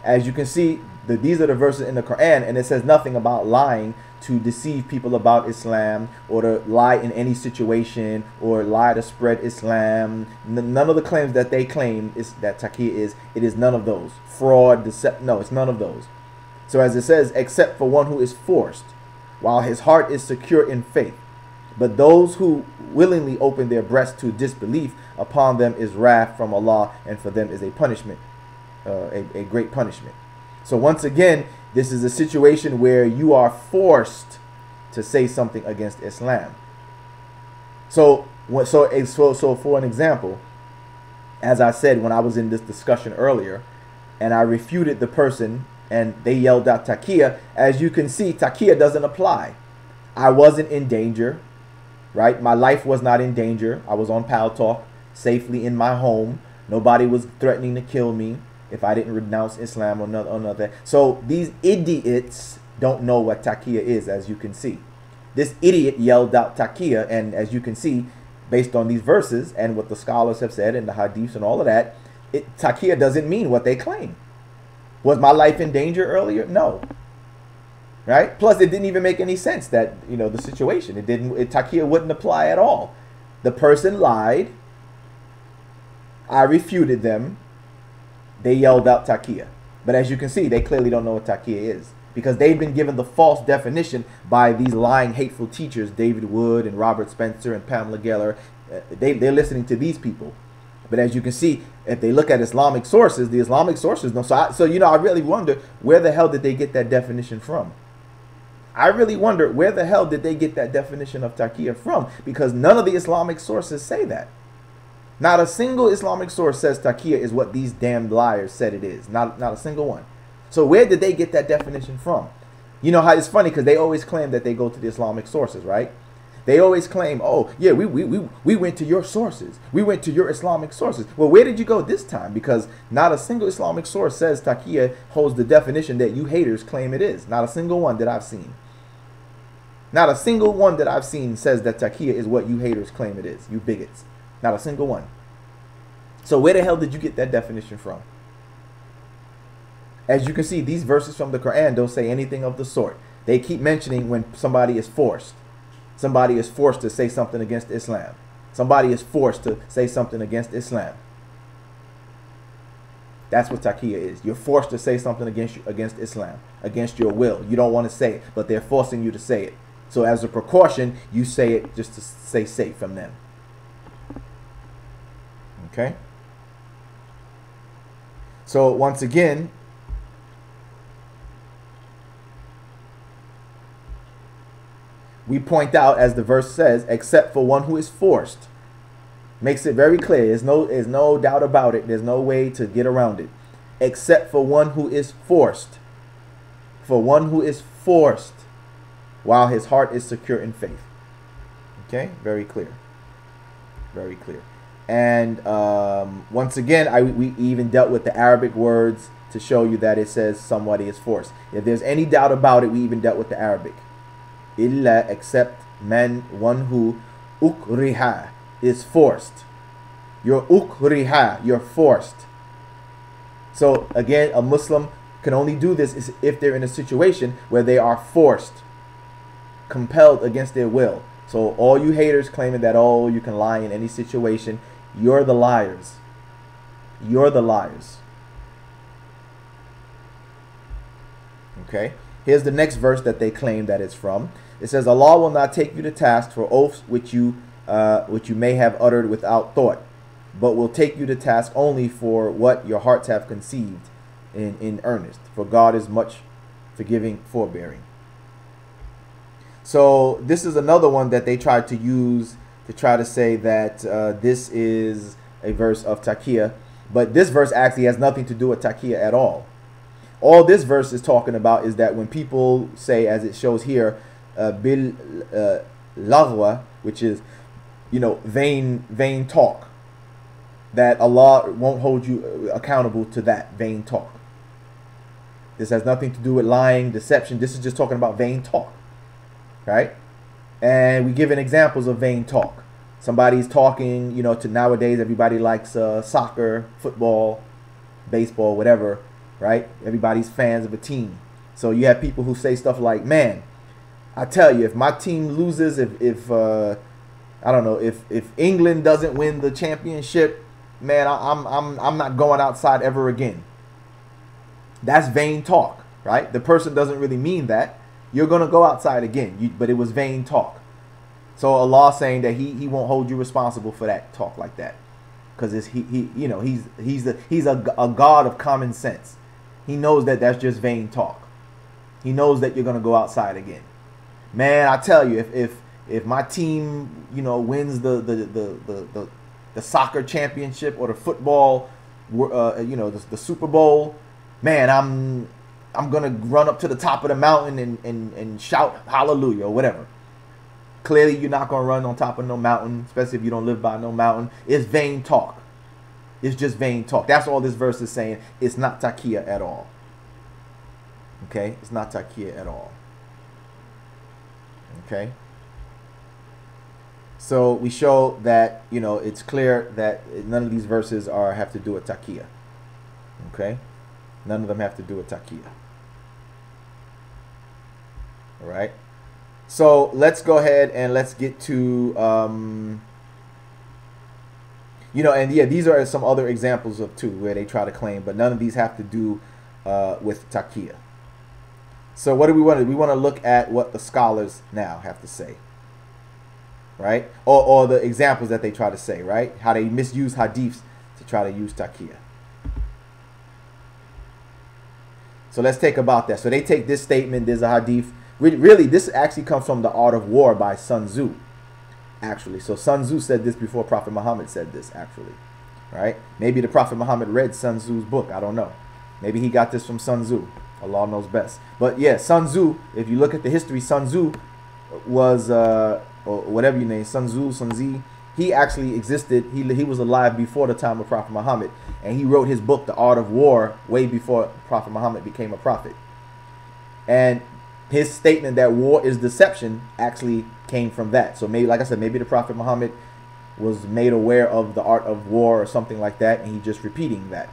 As you can see, these are the verses in the Quran, and it says nothing about lying to deceive people about Islam, or to lie in any situation, or lie to spread Islam. None of the claims that they claim is that Taqiyya it is none of those. Fraud, deception, no, it's none of those. So as it says, except for one who is forced, while his heart is secure in faith. But those who willingly open their breast to disbelief, upon them is wrath from Allah, and for them is a punishment, a great punishment. So once again, this is a situation where you are forced to say something against Islam. So for an example, as I said when I was in this discussion earlier, and I refuted the person, and they yelled out Taqiyya, as you can see, Taqiyya doesn't apply. I wasn't in danger, right? My life was not in danger. I was on Pal Talk, safely in my home. Nobody was threatening to kill me if I didn't renounce Islam or nothing. So these idiots don't know what Taqiyya is, as you can see. This idiot yelled out Taqiyya, and as you can see, based on these verses and what the scholars have said and the hadiths and all of that, Taqiyya doesn't mean what they claim. Was my life in danger earlier? No. Right? Plus, it didn't even make any sense that, the situation. Taqiyya wouldn't apply at all. The person lied. I refuted them. They yelled out Taqiyya. But as you can see, they clearly don't know what Taqiyya is, because they've been given the false definition by these lying, hateful teachers, David Wood and Robert Spencer and Pamela Geller. They're listening to these people. But as you can see, if they look at Islamic sources, the Islamic sources know. So I really wonder, where the hell did they get that definition from? I really wonder, where the hell did they get that definition of Taqiyya from? Because none of the Islamic sources say that. Not a single Islamic source says Taqiyya is what these damned liars said it is. Not a single one. So where did they get that definition from? You know how it's funny, because they always claim that they go to the Islamic sources, right? They always claim, oh, yeah, we went to your sources. We went to your Islamic sources. Well, where did you go this time? Because not a single Islamic source says Taqiyya holds the definition that you haters claim it is. Not a single one that I've seen. Not a single one that I've seen says that Taqiyya is what you haters claim it is, you bigots. Not a single one. So where the hell did you get that definition from? As you can see, these verses from the Quran don't say anything of the sort. They keep mentioning when somebody is forced. Somebody is forced to say something against Islam. Somebody is forced to say something against Islam. That's what Taqiyya is. You're forced to say something against Islam, against your will. You don't want to say it, but they're forcing you to say it. So as a precaution, you say it just to stay safe from them. Okay? So once again, we point out, as the verse says, except for one who is forced. Makes it very clear. There's no doubt about it. There's no way to get around it. Except for one who is forced. For one who is forced. while his heart is secure in faith. Okay, very clear. Very clear. And once again, we even dealt with the Arabic words to show you that it says somebody is forced. If there's any doubt about it, we even dealt with the Arabic. Illa, except man, one who ukriha, is forced. You're ukriha, you're forced. So again, a Muslim can only do this if they're in a situation where they are forced, compelled against their will. So all you haters claiming that, oh, you can lie in any situation, you're the liars. You're the liars. Okay. Here's the next verse that they claim that it's from. It says, Allah will not take you to task for oaths which you may have uttered without thought, but will take you to task only for what your hearts have conceived in earnest. For God is much forgiving, forbearing. So this is another one that they tried to use to try to say that this is a verse of Taqiyya. But this verse actually has nothing to do with Taqiyya at all. All this verse is talking about is that when people say, as it shows here, bil lagwa, which is, you know, vain talk, that Allah won't hold you accountable to that vain talk. This has nothing to do with lying, deception. This is just talking about vain talk, right? And we given examples of vain talk. Somebody's talking, you know, to nowadays everybody likes soccer, football, baseball, whatever, right? Everybody's fans of a team. So you have people who say stuff like, man, I tell you, if my team loses, if I don't know, if England doesn't win the championship, man, I'm not going outside ever again. That's vain talk, right? The person doesn't really mean that. You're going to go outside again, but it was vain talk. So Allah saying that he won't hold you responsible for that talk like that, because he's a God of common sense. He knows that that's just vain talk. He knows that you're going to go outside again. Man, I tell you, if my team, you know, wins the soccer championship or the football, you know, the Super Bowl, man, I'm gonna run up to the top of the mountain and shout hallelujah or whatever. Clearly, you're not gonna run on top of no mountain, especially if you don't live by no mountain. It's vain talk. It's just vain talk. That's all this verse is saying. It's not Taqiyya at all. Okay, it's not Taqiyya at all. Okay. So we show that, you know, it's clear that none of these verses have to do with Taqiyya. Okay, none of them have to do with Taqiyya. All right. So let's go ahead and let's get to, you know, and yeah, these are some other examples of too where they try to claim, but none of these have to do with Taqiyya. So what do we want to do? We want to look at what the scholars now have to say, right? Or the examples that they try to say, right? How they misuse hadiths to try to use Taqiyya. So let's take about that. So they take this statement, there's a hadith. Really, this actually comes from The Art of War by Sun Tzu, actually. So Sun Tzu said this before Prophet Muhammad said this, actually, right? Maybe the Prophet Muhammad read Sun Tzu's book. I don't know. Maybe he got this from Sun Tzu. Allah knows best. But yeah, Sun Tzu, if you look at the history, Sun Tzu was, or whatever you name, Sun Tzu, Sun Tzu, he actually existed. He was alive before the time of Prophet Muhammad. And he wrote his book, The Art of War, way before Prophet Muhammad became a prophet. And his statement that war is deception actually came from that. So maybe, like I said, maybe the Prophet Muhammad was made aware of the art of war or something like that, and he's just repeating that.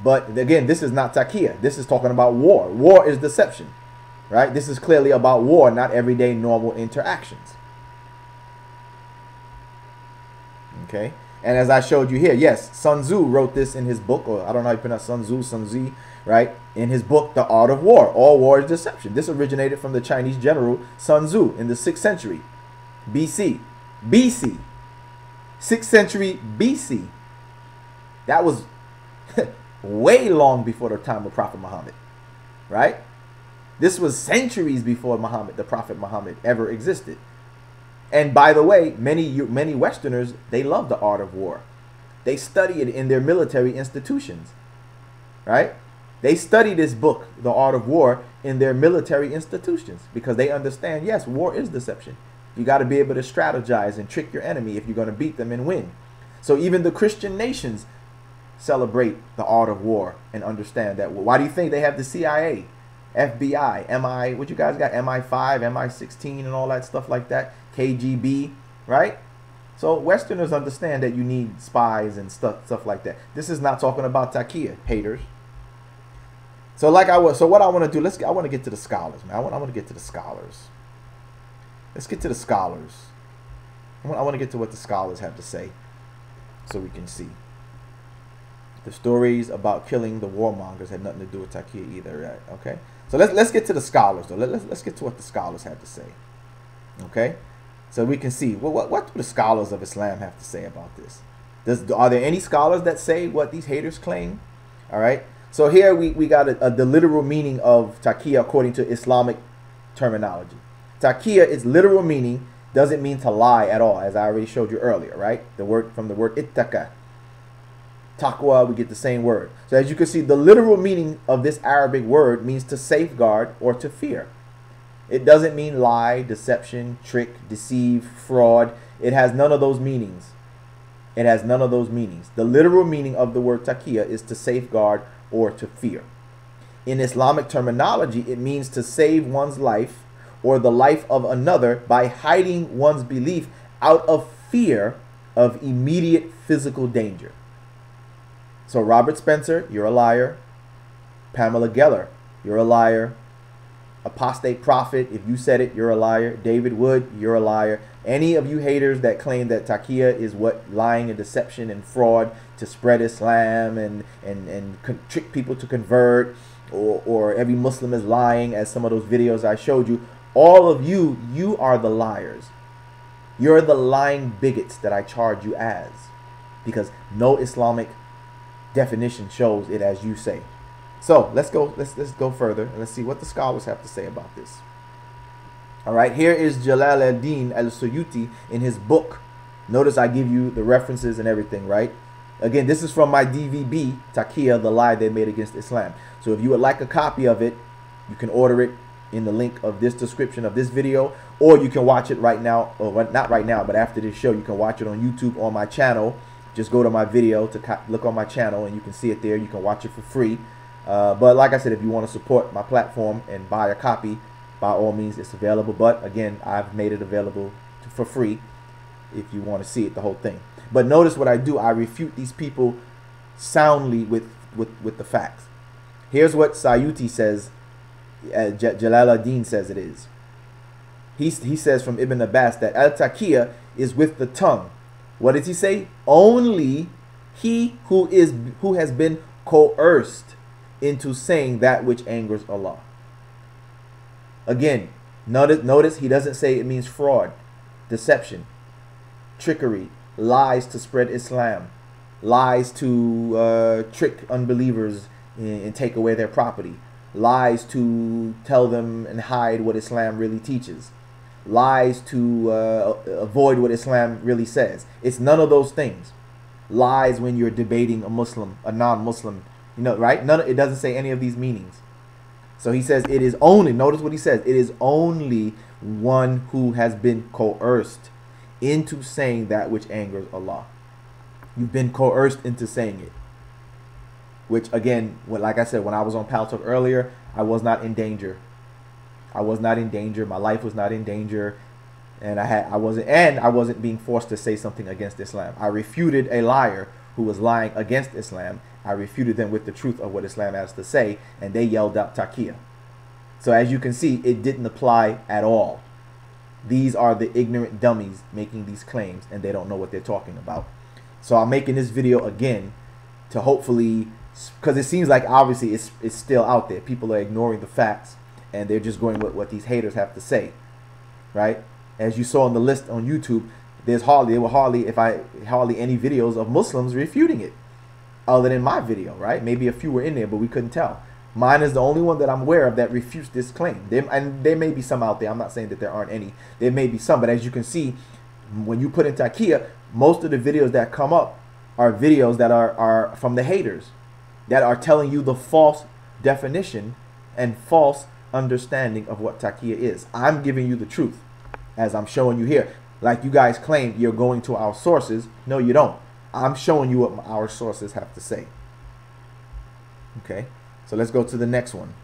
But again, this is not Taqiyya. This is talking about war. War is deception, right? This is clearly about war, not everyday normal interactions. Okay? And as I showed you here, yes, Sun Tzu wrote this in his book, or I don't know how you pronounce Sun Tzu, Sun Tzu, right? In his book, The Art of War. All war is deception. This originated from the Chinese general Sun Tzu in the 6th century BC. BC. 6th century BC. That was way long before the time of Prophet Muhammad, right? This was centuries before Muhammad, the Prophet Muhammad, ever existed. And by the way, many Westerners, they love the art of war. They study it in their military institutions, right? They study this book, The Art of War, in their military institutions because they understand, yes, war is deception. You got to be able to strategize and trick your enemy if you're going to beat them and win. So even the Christian nations celebrate the art of war and understand that. Why do you think they have the CIA, FBI, MI, what you guys got, MI5, MI16 and all that stuff like that, KGB, right? So Westerners understand that you need spies and stuff like that. This is not talking about Taqiyya, haters. So what I want to do, I want to get to the scholars, man. I want to get to the scholars. Let's get to the scholars. I want to get to what the scholars have to say so we can see. The stories about killing the warmongers had nothing to do with Taqiyya either, right? Okay? So let's get to the scholars, though. Let's get to what the scholars have to say. Okay? So we can see, well, what do the scholars of Islam have to say about this? Are there any scholars that say what these haters claim? All right? So here we got the literal meaning of Taqiyya according to Islamic terminology. Taqiyya, its literal meaning doesn't mean to lie at all, as I already showed you earlier, right? The word from the word ittaqa. Taqwa, we get the same word. So as you can see, the literal meaning of this Arabic word means to safeguard or to fear. It doesn't mean lie, deception, trick, deceive, fraud. It has none of those meanings. It has none of those meanings. The literal meaning of the word taqiyya is to safeguard or to fear. In Islamic terminology, it means to save one's life or the life of another by hiding one's belief out of fear of immediate physical danger. So Robert Spencer, you're a liar. Pamela Geller, you're a liar. Apostate Prophet, if you said it, you're a liar. David Wood, you're a liar. Any of you haters that claim that taqiyya is what lying and deception and fraud to spread Islam and trick people to convert, or every Muslim is lying, as some of those videos I showed you, all of you, you are the liars. You're the lying bigots that I charge you as, because no Islamic definition shows it as you say. So let's go further and let's see what the scholars have to say about this. All right, here is Jalal ad-Din al-Suyuti in his book. Notice I give you the references and everything, right? Again, this is from my DVD, Taqiyya, the lie they made against Islam. So if you would like a copy of it, you can order it in the link of this description of this video, or you can watch it right now, or not right now, but after this show, you can watch it on YouTube on my channel. Just go to my video to look on my channel and you can see it there. You can watch it for free. But like I said, if you want to support my platform and buy a copy, by all means, it's available. But again, I've made it available for free if you want to see it, the whole thing. But notice what I do. I refute these people soundly with the facts. Here's what Sayuti says, Jalal ad-Din says it is. He says from Ibn Abbas that al-Taqiyya is with the tongue. What does he say? Only he who has been coerced into saying that which angers Allah. Again, notice he doesn't say it means fraud, deception, trickery, lies to spread Islam, lies to trick unbelievers and take away their property, lies to tell them and hide what Islam really teaches, lies to avoid what Islam really says. It's none of those things. Lies when you're debating a Muslim, a non-Muslim, you know, right? It doesn't say any of these meanings. So he says it is only, notice what he says, it is only one who has been coerced into saying that which angers Allah. You've been coerced into saying it. Which again, like I said, when I was on Pal Talk earlier, I was not in danger. I was not in danger. My life was not in danger, and I wasn't being forced to say something against Islam. I refuted a liar who was lying against Islam. I refuted them with the truth of what Islam has to say, and they yelled out taqiyya. So as you can see, it didn't apply at all. These are the ignorant dummies making these claims, and they don't know what they're talking about. So I'm making this video again to hopefully, because it seems like obviously it's still out there. People are ignoring the facts, and they're just going with what these haters have to say, right? As you saw on the list on YouTube, there were hardly any videos of Muslims refuting it, other than my video, right? Maybe a few were in there, but we couldn't tell. Mine is the only one that I'm aware of that refutes this claim. And there may be some out there. I'm not saying that there aren't any. There may be some, but as you can see, when you put in taqiyya, most of the videos that come up are videos that are from the haters, that are telling you the false definition and false understanding of what taqiyya is. I'm giving you the truth as I'm showing you here. Like you guys claim you're going to our sources. No, you don't. I'm showing you what our sources have to say. Okay, so let's go to the next one.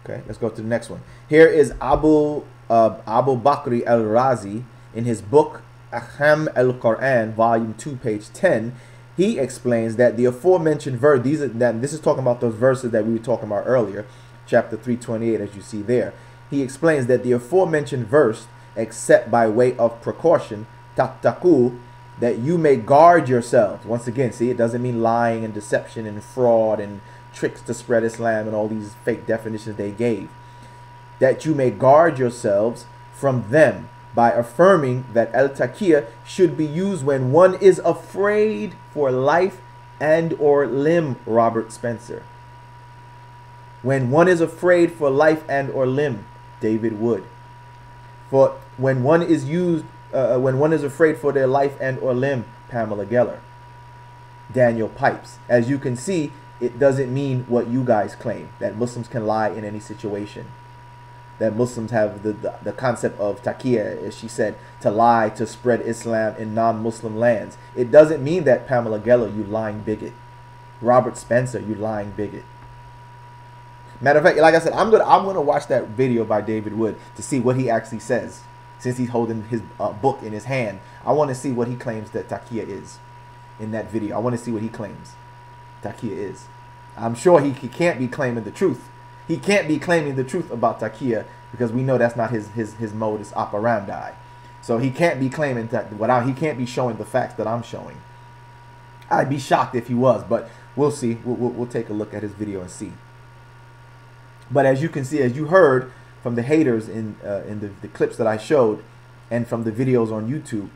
Okay, let's go to the next one. Here is Abu Bakr al-Razi in his book Ahkam al-Quran, volume 2, page 10. He explains that the aforementioned verse, this is talking about those verses that we were talking about earlier, chapter 328, as you see there. He explains that the aforementioned verse, except by way of precaution, tattaqu, that you may guard yourselves. Once again, see, it doesn't mean lying and deception and fraud and tricks to spread Islam and all these fake definitions they gave. That you may guard yourselves from them by affirming that al-taqiyya should be used when one is afraid for life and or limb, Robert Spencer. When one is afraid for life and or limb, David Wood. For when one is afraid for their life and or limb, Pamela Geller. Daniel Pipes. As you can see, it doesn't mean what you guys claim, that Muslims can lie in any situation. That Muslims have the concept of taqiyya, as she said, to lie, to spread Islam in non-Muslim lands. It doesn't mean that, Pamela Geller, you lying bigot. Robert Spencer, you lying bigot. Matter of fact, like I said, I'm gonna watch that video by David Wood to see what he actually says. Since he's holding his book in his hand, I want to see what he claims that taqiyya is in that video. I want to see what he claims taqiyya is. I'm sure he can't be claiming the truth. He can't be claiming the truth about taqiyya because we know that's not his modus operandi. So he can't be claiming that he can't be showing the facts that I'm showing. I'd be shocked if he was, but we'll see. We'll take a look at his video and see. But as you can see, as you heard from the haters in the clips that I showed and from the videos on YouTube,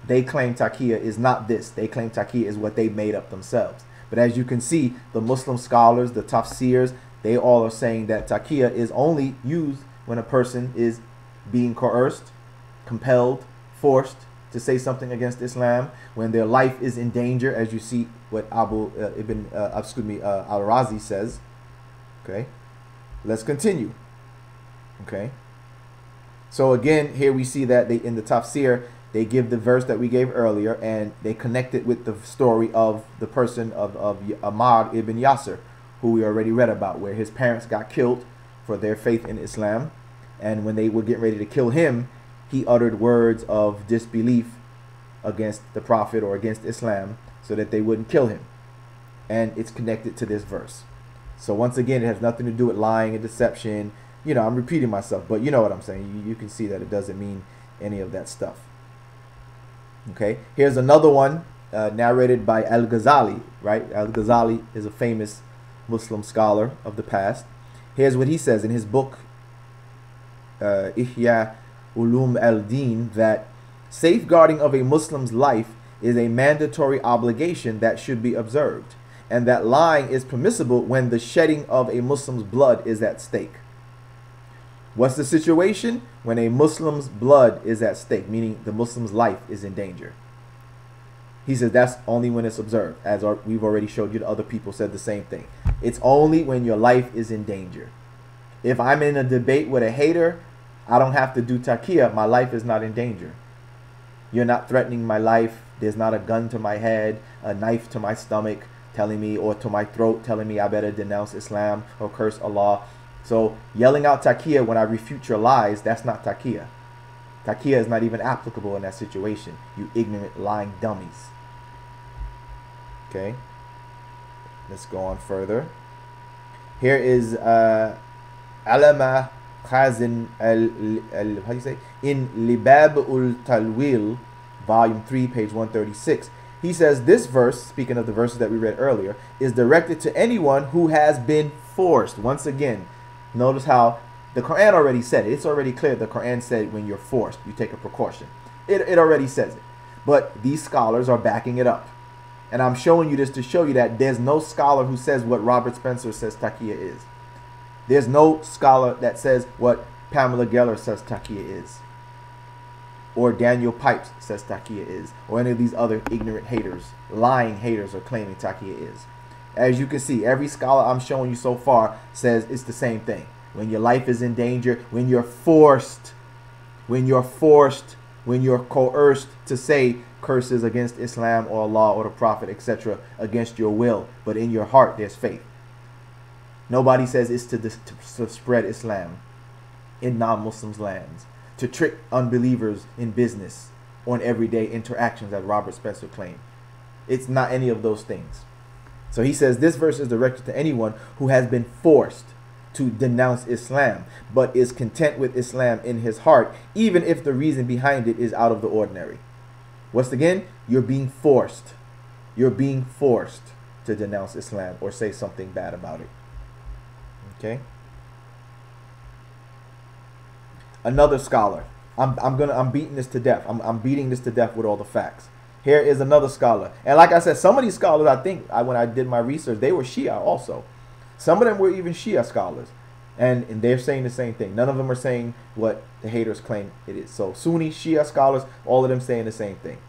they claim taqiyya is not this. They claim taqiyya is what they made up themselves. But as you can see, the Muslim scholars, the tafsirs, they all are saying that taqiyya is only used when a person is being coerced, compelled, forced to say something against Islam, when their life is in danger, as you see what al-Razi says. Okay, let's continue. Okay, so again, here we see that in the tafsir, they give the verse that we gave earlier, and they connect it with the story of the person of Ammar ibn Yasir, who we already read about, where his parents got killed for their faith in Islam. And when they were getting ready to kill him, he uttered words of disbelief against the Prophet or against Islam so that they wouldn't kill him. And it's connected to this verse. So once again, it has nothing to do with lying and deception. You know, I'm repeating myself, but you know what I'm saying. You can see that it doesn't mean any of that stuff. Okay, here's another one narrated by Al-Ghazali, right? Al-Ghazali is a famous Muslim scholar of the past. Here's what he says in his book, Ihya Ulum al-Din, that safeguarding of a Muslim's life is a mandatory obligation that should be observed, and that lying is permissible when the shedding of a Muslim's blood is at stake. What's the situation? When a Muslim's blood is at stake, meaning the Muslim's life is in danger. He says that's only when it's observed, as we've already showed you. The other people said the same thing. It's only when your life is in danger. If I'm in a debate with a hater, I don't have to do taqiyya. My life is not in danger. You're not threatening my life. There's not a gun to my head, a knife to my stomach telling me, or to my throat telling me I better denounce Islam or curse Allah. So yelling out taqiyya when I refute your lies, that's not taqiyya. Taqiyya is not even applicable in that situation, you ignorant, lying dummies. Okay, let's go on further. Here is Alama Khazin how do you say? In Libab ul Talwil, volume 3, page 136. He says this verse, speaking of the verses that we read earlier, is directed to anyone who has been forced. Once again, notice how the Quran already said it. It's already clear. The Quran said when you're forced, you take a precaution. It already says it. But these scholars are backing it up. And I'm showing you this to show you that there's no scholar who says what Robert Spencer says taqiyya is. There's no scholar that says what Pamela Geller says taqiyya is. or Daniel Pipes says Taqiyya is, or any of these other ignorant haters, lying haters are claiming Taqiyya is. As you can see, every scholar I'm showing you so far says it's the same thing. When your life is in danger, when you're forced, when you're coerced to say curses against Islam or Allah or the Prophet, etc., against your will, but in your heart there's faith. Nobody says it's to spread Islam in non-Muslims' lands, to trick unbelievers in business, on everyday interactions, as Robert Spencer claimed. It's not any of those things. So he says this verse is directed to anyone who has been forced to denounce Islam, but is content with Islam in his heart, even if the reason behind it is out of the ordinary. Once again, you're being forced. You're being forced to denounce Islam or say something bad about it. Okay. Another scholar. I'm beating this to death. I'm beating this to death with all the facts. Here is another scholar. And like I said, some of these scholars, I think, when I did my research, they were Shia also. Some of them were even Shia scholars. And they're saying the same thing. None of them are saying what the haters claim it is. So Sunni, Shia scholars, all of them saying the same thing.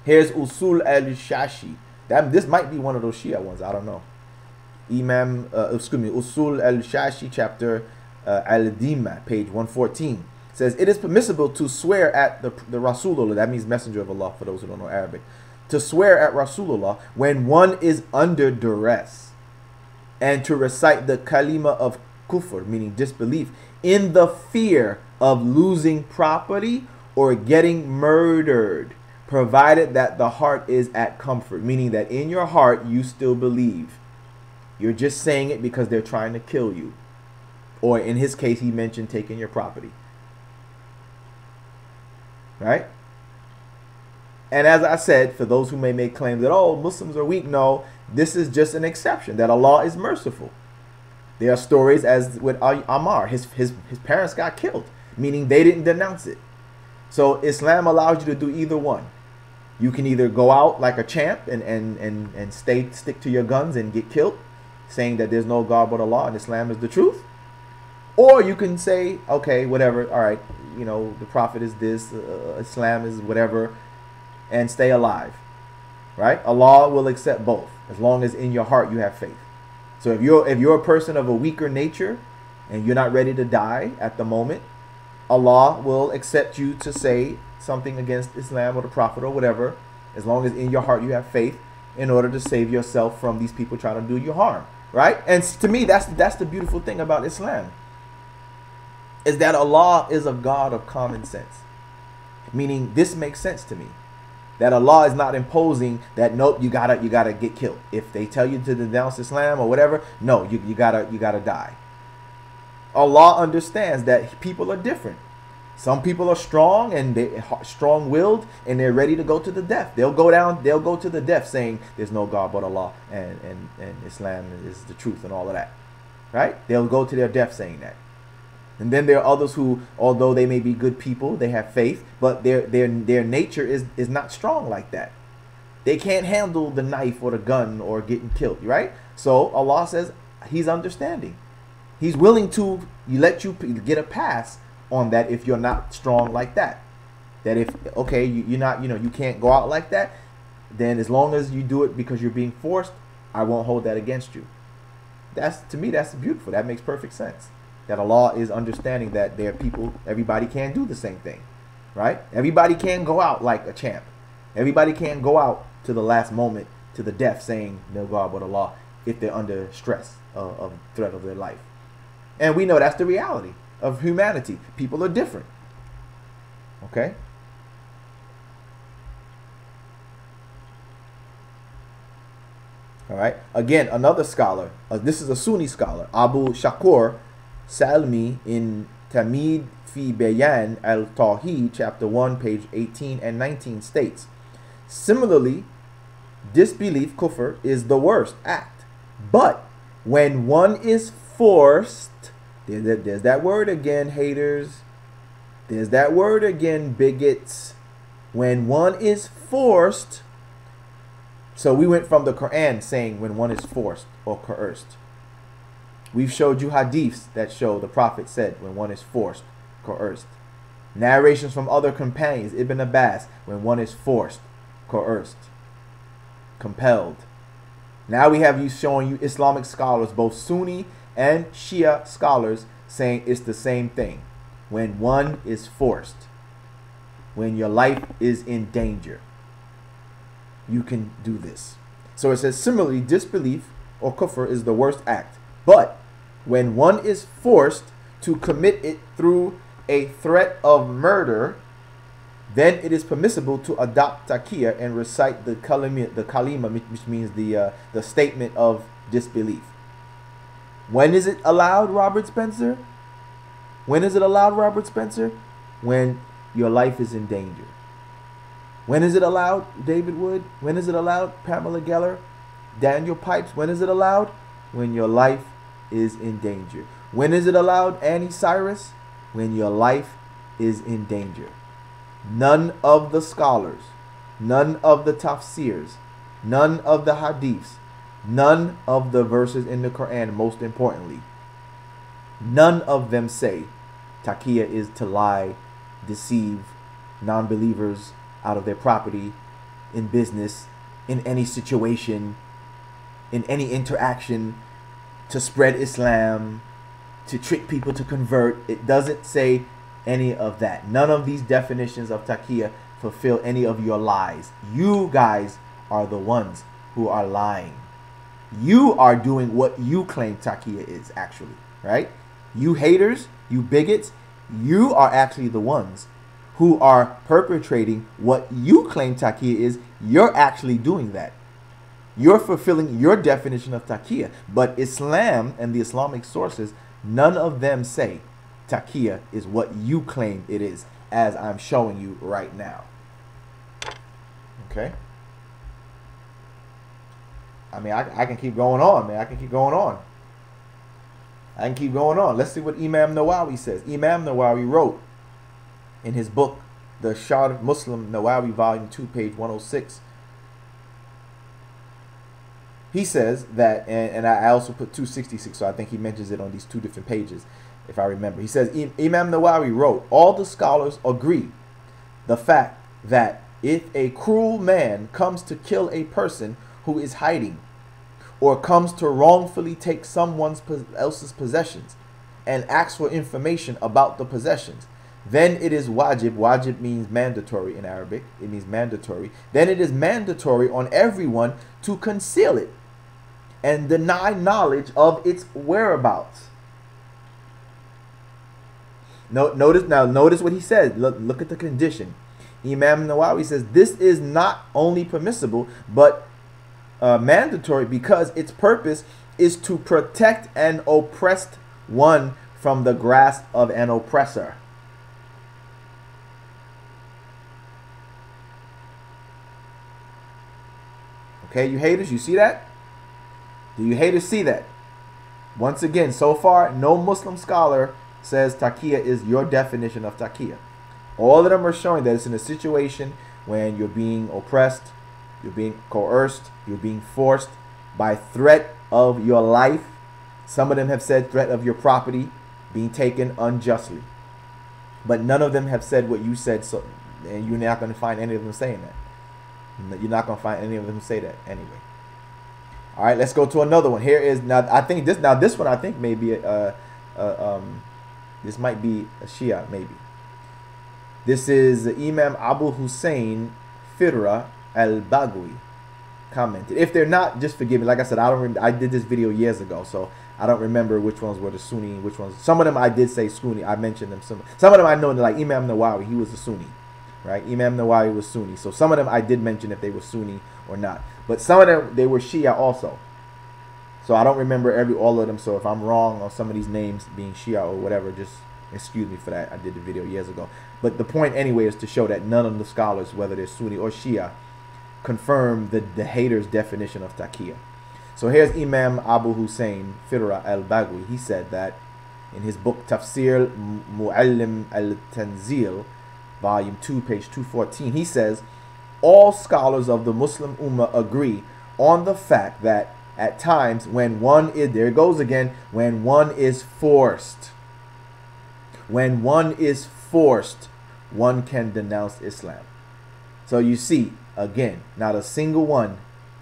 Here's Usul al-Shashi. This might be one of those Shia ones. I don't know. Usul al-Shashi, chapter al-Dima, page 114. Says, it is permissible to swear at the Rasulullah, that means messenger of Allah for those who don't know Arabic, to swear at Rasulullah when one is under duress, and to recite the kalima of kufr, meaning disbelief, in the fear of losing property or getting murdered, provided that the heart is at comfort, meaning that in your heart you still believe. You're just saying it because they're trying to kill you. Or in his case, he mentioned taking your property. Right? And as I said, for those who may make claims that, oh, Muslims are weak, no, this is just an exception, that Allah is merciful. There are stories as with Ammar, his parents got killed, meaning they didn't denounce it. So Islam allows you to do either one. You can either go out like a champ and stick to your guns and get killed, saying that there's no God but Allah and Islam is the truth. Or you can say, okay, whatever, all right, you know, the Prophet is this, Islam is whatever, and stay alive, right? Allah will accept both, as long as in your heart you have faith. So if you're a person of a weaker nature, and you're not ready to die at the moment, Allah will accept you to say something against Islam or the Prophet or whatever, as long as in your heart you have faith, in order to save yourself from these people trying to do you harm, right? And to me, that's the beautiful thing about Islam, is that Allah is a God of common sense. Meaning, this makes sense to me. That Allah is not imposing that, nope, you gotta get killed. If they tell you to denounce Islam or whatever, no, you gotta die. Allah understands that people are different. Some people are strong and they strong-willed and they're ready to go to the death. They'll go to the death saying there's no God but Allah and Islam is the truth and all of that. Right? They'll go to their death saying that. And then there are others who, although they may be good people, they have faith, but their nature is not strong like that. They can't handle the knife or the gun or getting killed, right? So Allah says He's understanding. He's willing to let you get a pass on that if you're not strong like that. That if, okay, you're not, you can't go out like that, then as long as you do it because you're being forced, I won't hold that against you. To me, that's beautiful. That makes perfect sense. That Allah is understanding that there are people, everybody can't do the same thing, right? Everybody can't go out like a champ. Everybody can't go out to the last moment, to the death, saying no God but Allah, if they're under stress of threat of their life. And we know that's the reality of humanity. People are different. Okay? All right. Again, another scholar. This is a Sunni scholar, Abu Shakur Salmi, in Tamid fi Bayan al-Tawhid, chapter 1, page 18 and 19 states, similarly, disbelief, kufr, is the worst act. But when one is forced, there's that word again, haters. There's that word again, bigots. When one is forced, so we went from the Quran saying when one is forced or coerced. We've showed you hadiths that show the Prophet said when one is forced, coerced. Narrations from other companions, Ibn Abbas, when one is forced, coerced, compelled. Now we have you showing you Islamic scholars, both Sunni and Shia scholars, saying it's the same thing. When one is forced, when your life is in danger, you can do this. So it says, similarly, disbelief or kufr is the worst act. But when one is forced to commit it through a threat of murder, then it is permissible to adopt taqiyya and recite the kalima, which means the statement of disbelief. When is it allowed, Robert Spencer? When is it allowed, Robert Spencer? When your life is in danger. When is it allowed, David Wood? When is it allowed, Pamela Geller? Daniel Pipes? When is it allowed? When your life is in danger. When is it allowed, Annie Cyrus? When your life is in danger. None of the scholars, none of the tafsirs, none of the hadiths, none of the verses in the Quran, most importantly, none of them say taqiyya is to lie, deceive non-believers out of their property, in business, in any situation, in any interaction, to spread Islam, to trick people to convert. It doesn't say any of that. None of these definitions of taqiyya fulfill any of your lies. You guys are the ones who are lying. You are doing what you claim taqiyya is, actually, right? You haters, you bigots, you are actually the ones who are perpetrating what you claim taqiyya is. You're actually doing that. You're fulfilling your definition of taqiyya. But Islam and the Islamic sources, none of them say taqiyya is what you claim it is, as I'm showing you right now. Okay? I mean, I can keep going on, man. I can keep going on. I can keep going on. Let's see what Imam Nawawi says. Imam Nawawi wrote in his book, The Sharh Muslim Nawawi, Volume 2, page 106. He says that, and I also put 266, so I think he mentions it on these two different pages, if I remember. He says, Imam Nawawi wrote, all the scholars agree the fact that if a cruel man comes to kill a person who is hiding, or comes to wrongfully take someone else's possessions and asks for information about the possessions, then it is wajib. Wajib means mandatory in Arabic. It means mandatory. Then it is mandatory on everyone to conceal it and deny knowledge of its whereabouts. Notice what he says. Look at the condition. Imam Nawawi says this is not only permissible but mandatory, because its purpose is to protect an oppressed one from the grasp of an oppressor. Okay, you haters, you see that? Do you haters see that? Once again, so far, no Muslim scholar says taqiyya is your definition of taqiyya. All of them are showing that it's in a situation when you're being oppressed, you're being coerced, you're being forced by threat of your life. Some of them have said threat of your property being taken unjustly. But none of them have said what you said, so, and you're not going to find any of them saying that. You're not going to find any of them say that anyway. All right, let's go to another one. Here is, now I think this one I think may be this might be a Shia, maybe. This is Imam Abu Hussein Firra al-Baghawi commented. If they're not, just forgive me. Like I said, I don't remember. I did this video years ago, so I don't remember which ones were the Sunni and which ones. Some of them I did say Sunni. I mentioned them. Some of them I know, like Imam Nawawi, he was a Sunni, right? Imam Nawawi was Sunni. So some of them I did mention if they were Sunni or not. But some of them, they were Shia also. So I don't remember all of them. So if I'm wrong on some of these names being Shia or whatever, just excuse me for that. I did the video years ago. But the point anyway is to show that none of the scholars, whether they're Sunni or Shia, confirm the hater's definition of taqiyya. So here's Imam Abu Hussein Firra al-Baghawi. He said that in his book Tafsir Mu'allim al-Tanzil, volume 2, page 214, he says, all scholars of the Muslim Ummah agree on the fact that at times when one is, there it goes again, when one is forced one can denounce Islam. So you see, again, not a single one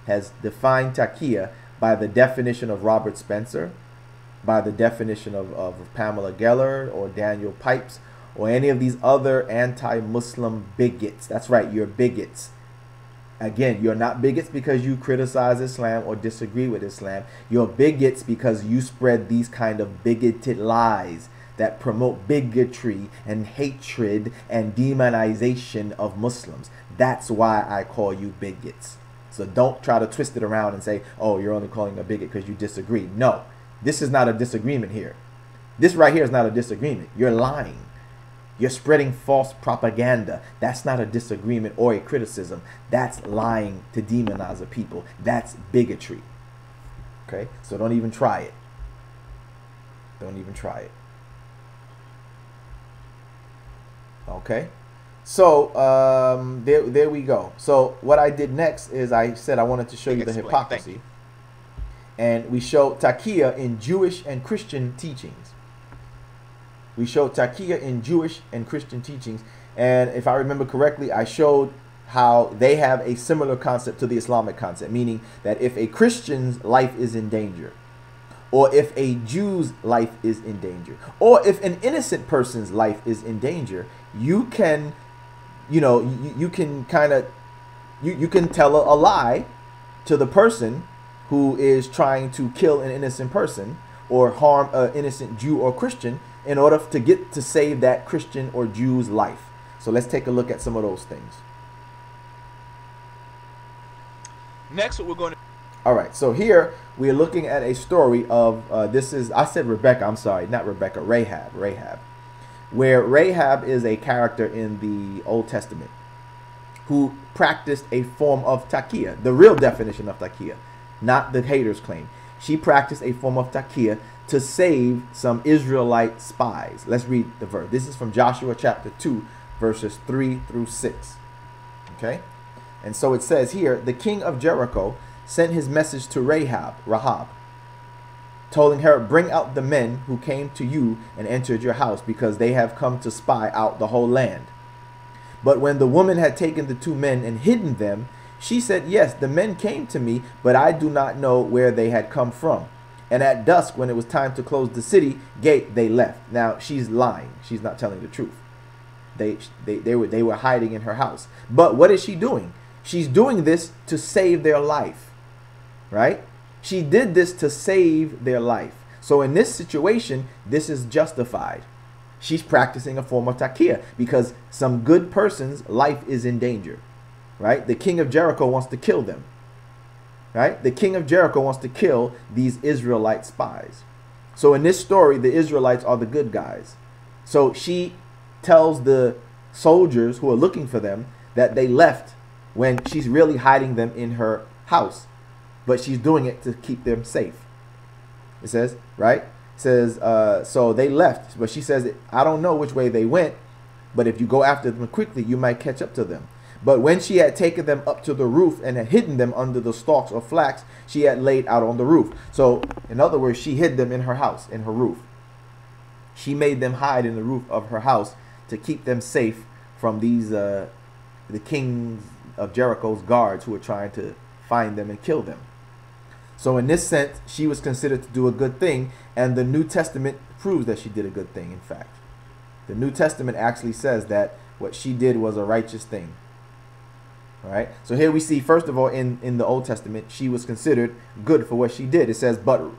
has defined taqiyya by the definition of Robert Spencer, by the definition of Pamela Geller or Daniel Pipes, or any of these other anti-Muslim bigots. That's right, you're bigots. Again, you're not bigots because you criticize Islam or disagree with Islam. You're bigots because you spread these kind of bigoted lies that promote bigotry and hatred and demonization of Muslims. That's why I call you bigots. So don't try to twist it around and say, oh, you're only calling a bigot because you disagree. No, this is not a disagreement here. This right here is not a disagreement. You're lying. You're spreading false propaganda. That's not a disagreement or a criticism. That's lying to demonize a people. That's bigotry. Okay? So don't even try it. Don't even try it. Okay? So there we go. So what I did next is I said I wanted to show you the hypocrisy. And we show taqiyya in Jewish and Christian teachings. We showed taqiyya in Jewish and Christian teachings. And if I remember correctly, I showed how they have a similar concept to the Islamic concept, meaning that if a Christian's life is in danger, or if a Jew's life is in danger, or if an innocent person's life is in danger, you can, you can kind of, you can tell a lie to the person who is trying to kill an innocent person or harm an innocent Jew or Christian in order to save that Christian or Jew's life. So let's take a look at some of those things. Next, what we're going to... All right, so here we're looking at a story of, I said Rebecca, I'm sorry, not Rebecca, Rahab, where Rahab is a character in the Old Testament who practiced a form of taqiyya, the real definition of taqiyya, not the haters' claim. She practiced a form of taqiyya to save some Israelite spies. Let's read the verse. This is from Joshua chapter 2, verses 3 through 6. Okay? And so it says here, the king of Jericho sent his message to Rahab, telling her, bring out the men who came to you and entered your house, because they have come to spy out the whole land. But when the woman had taken the two men and hidden them, she said, yes, the men came to me, but I do not know where they had come from. And at dusk, when it was time to close the city gate, they left. Now, she's lying. She's not telling the truth. They were hiding in her house. But what is she doing? She's doing this to save their life, right? She did this to save their life. So in this situation, this is justified. She's practicing a form of taqiyya because some good person's life is in danger, right? The king of Jericho wants to kill them. Right? The king of Jericho wants to kill these Israelite spies. So in this story, the Israelites are the good guys. So she tells the soldiers who are looking for them that they left when she's really hiding them in her house. But she's doing it to keep them safe. It says, right? It says, so they left. But she says, I don't know which way they went, but if you go after them quickly, you might catch up to them. But when she had taken them up to the roof and had hidden them under the stalks of flax, she had laid out on the roof. So, in other words, she hid them in her house, in her roof. She made them hide in the roof of her house to keep them safe from these, the kings of Jericho's guards who were trying to find them and kill them. So in this sense, she was considered to do a good thing, and the New Testament proves that she did a good thing, in fact. The New Testament actually says that what she did was a righteous thing. All right. So here we see, first of all, in the Old Testament, she was considered good for what she did. It says, but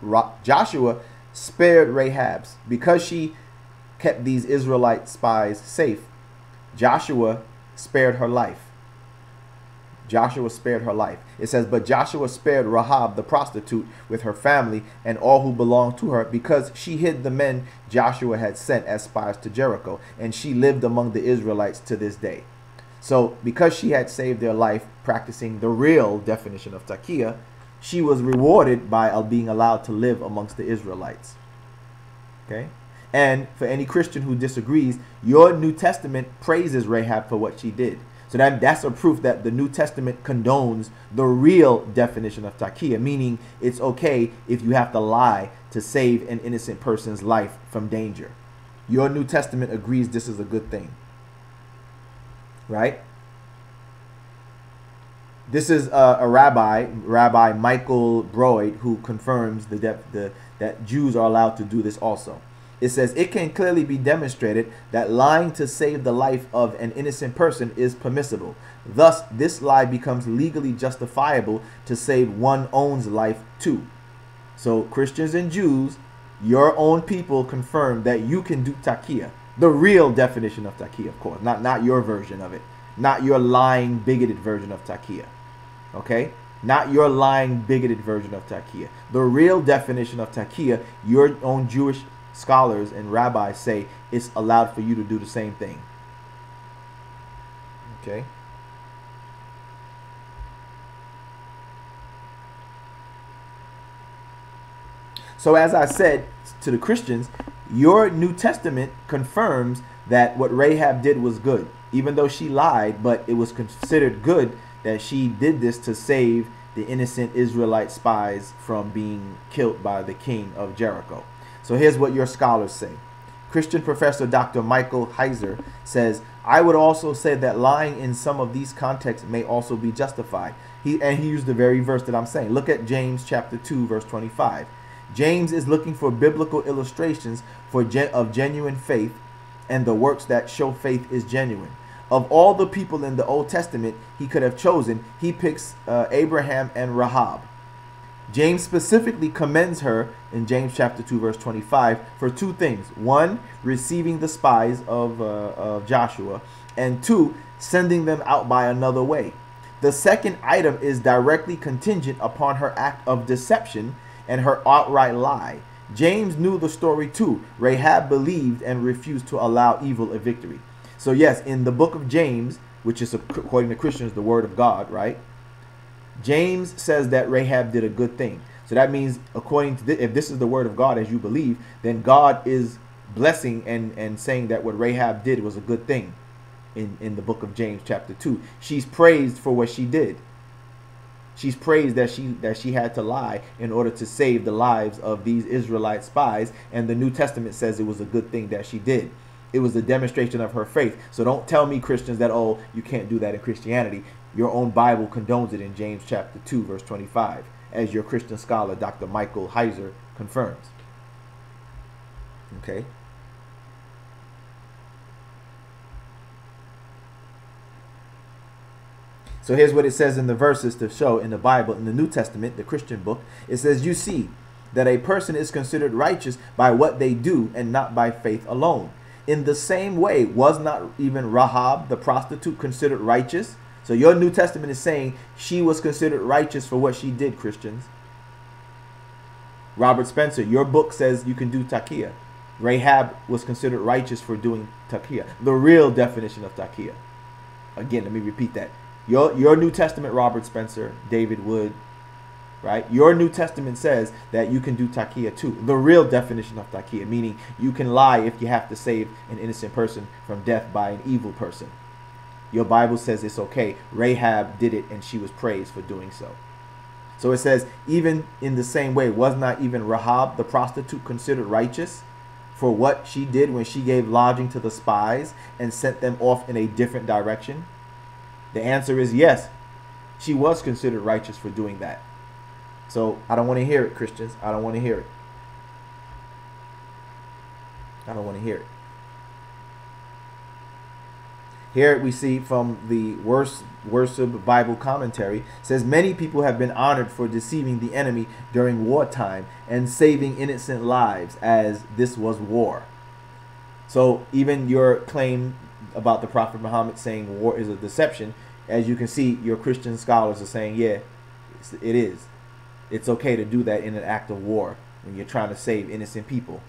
Joshua spared Rahab's because she kept these Israelite spies safe. Joshua spared her life. Joshua spared her life. It says, but Joshua spared Rahab the prostitute with her family and all who belonged to her, because she hid the men Joshua had sent as spies to Jericho, and she lived among the Israelites to this day. So because she had saved their life practicing the real definition of taqiyya, she was rewarded by being allowed to live amongst the Israelites. Okay? And for any Christian who disagrees, your New Testament praises Rahab for what she did. So that's a proof that the New Testament condones the real definition of taqiyya, meaning it's okay if you have to lie to save an innocent person's life from danger. Your New Testament agrees this is a good thing. right? This is a rabbi, Rabbi Michael Broyd, who confirms that Jews are allowed to do this also. It says, it can clearly be demonstrated that lying to save the life of an innocent person is permissible. Thus, this lie becomes legally justifiable to save one's own life too. So Christians and Jews, your own people, confirm that you can do taqiyya. The real definition of taqiyya, of course, not your version of it. Not your lying, bigoted version of taqiyya. Okay? Not your lying, bigoted version of taqiyya. The real definition of taqiyya, your own Jewish scholars and rabbis say it's allowed for you to do the same thing. Okay? So as I said to the Christians, your New Testament confirms that what Rahab did was good. Even though she lied, but it was considered good that she did this to save the innocent Israelite spies from being killed by the king of Jericho. So here's what your scholars say. Christian professor Dr. Michael Heiser says, I would also say that lying in some of these contexts may also be justified. He used the very verse that I'm saying. Look at James chapter 2, verse 25. James is looking for biblical illustrations of genuine faith and the works that show faith is genuine. Of all the people in the Old Testament he could have chosen, he picks Abraham and Rahab. James specifically commends her in James chapter 2 verse 25 for two things. One, receiving the spies of Joshua, and two, sending them out by another way. The second item is directly contingent upon her act of deception and her outright lie. James knew the story too. Rahab believed and refused to allow evil a victory. So yes, in the book of James, which is according to Christians the word of God, right? James says that Rahab did a good thing. So that means, according to if this is the word of God as you believe, then God is blessing and saying that what Rahab did was a good thing in the book of James chapter 2. She's praised for what she did. She's praised that she had to lie in order to save the lives of these Israelite spies, and the New Testament says it was a good thing that she did. It was a demonstration of her faith. So don't tell me, Christians, that, oh, you can't do that in Christianity. Your own Bible condones it in James chapter 2, verse 25, as your Christian scholar, Dr. Michael Heiser, confirms. Okay? So here's what it says in the verses to show in the Bible, in the New Testament, the Christian book. It says, you see that a person is considered righteous by what they do and not by faith alone. In the same way, was not even Rahab the prostitute considered righteous? So your New Testament is saying she was considered righteous for what she did, Christians. Robert Spencer, your book says you can do taqiyya. Rahab was considered righteous for doing taqiyya. The real definition of taqiyya. Again, let me repeat that. Your New Testament, Robert Spencer, David Wood, right? Your New Testament says that you can do taqiyya too. The real definition of taqiyya, meaning you can lie if you have to save an innocent person from death by an evil person. Your Bible says it's okay. Rahab did it and she was praised for doing so. So it says, even in the same way, was not even Rahab the prostitute considered righteous for what she did when she gave lodging to the spies and sent them off in a different direction? The answer is yes. She was considered righteous for doing that. So I don't want to hear it, Christians. I don't want to hear it. I don't want to hear it. Here we see from the Worship Bible commentary, says many people have been honored for deceiving the enemy during wartime and saving innocent lives, as this was war. So even your claim about the Prophet Muhammad saying war is a deception, as you can see, your Christian scholars are saying, yeah, it is. It's okay to do that in an act of war when you're trying to save innocent people.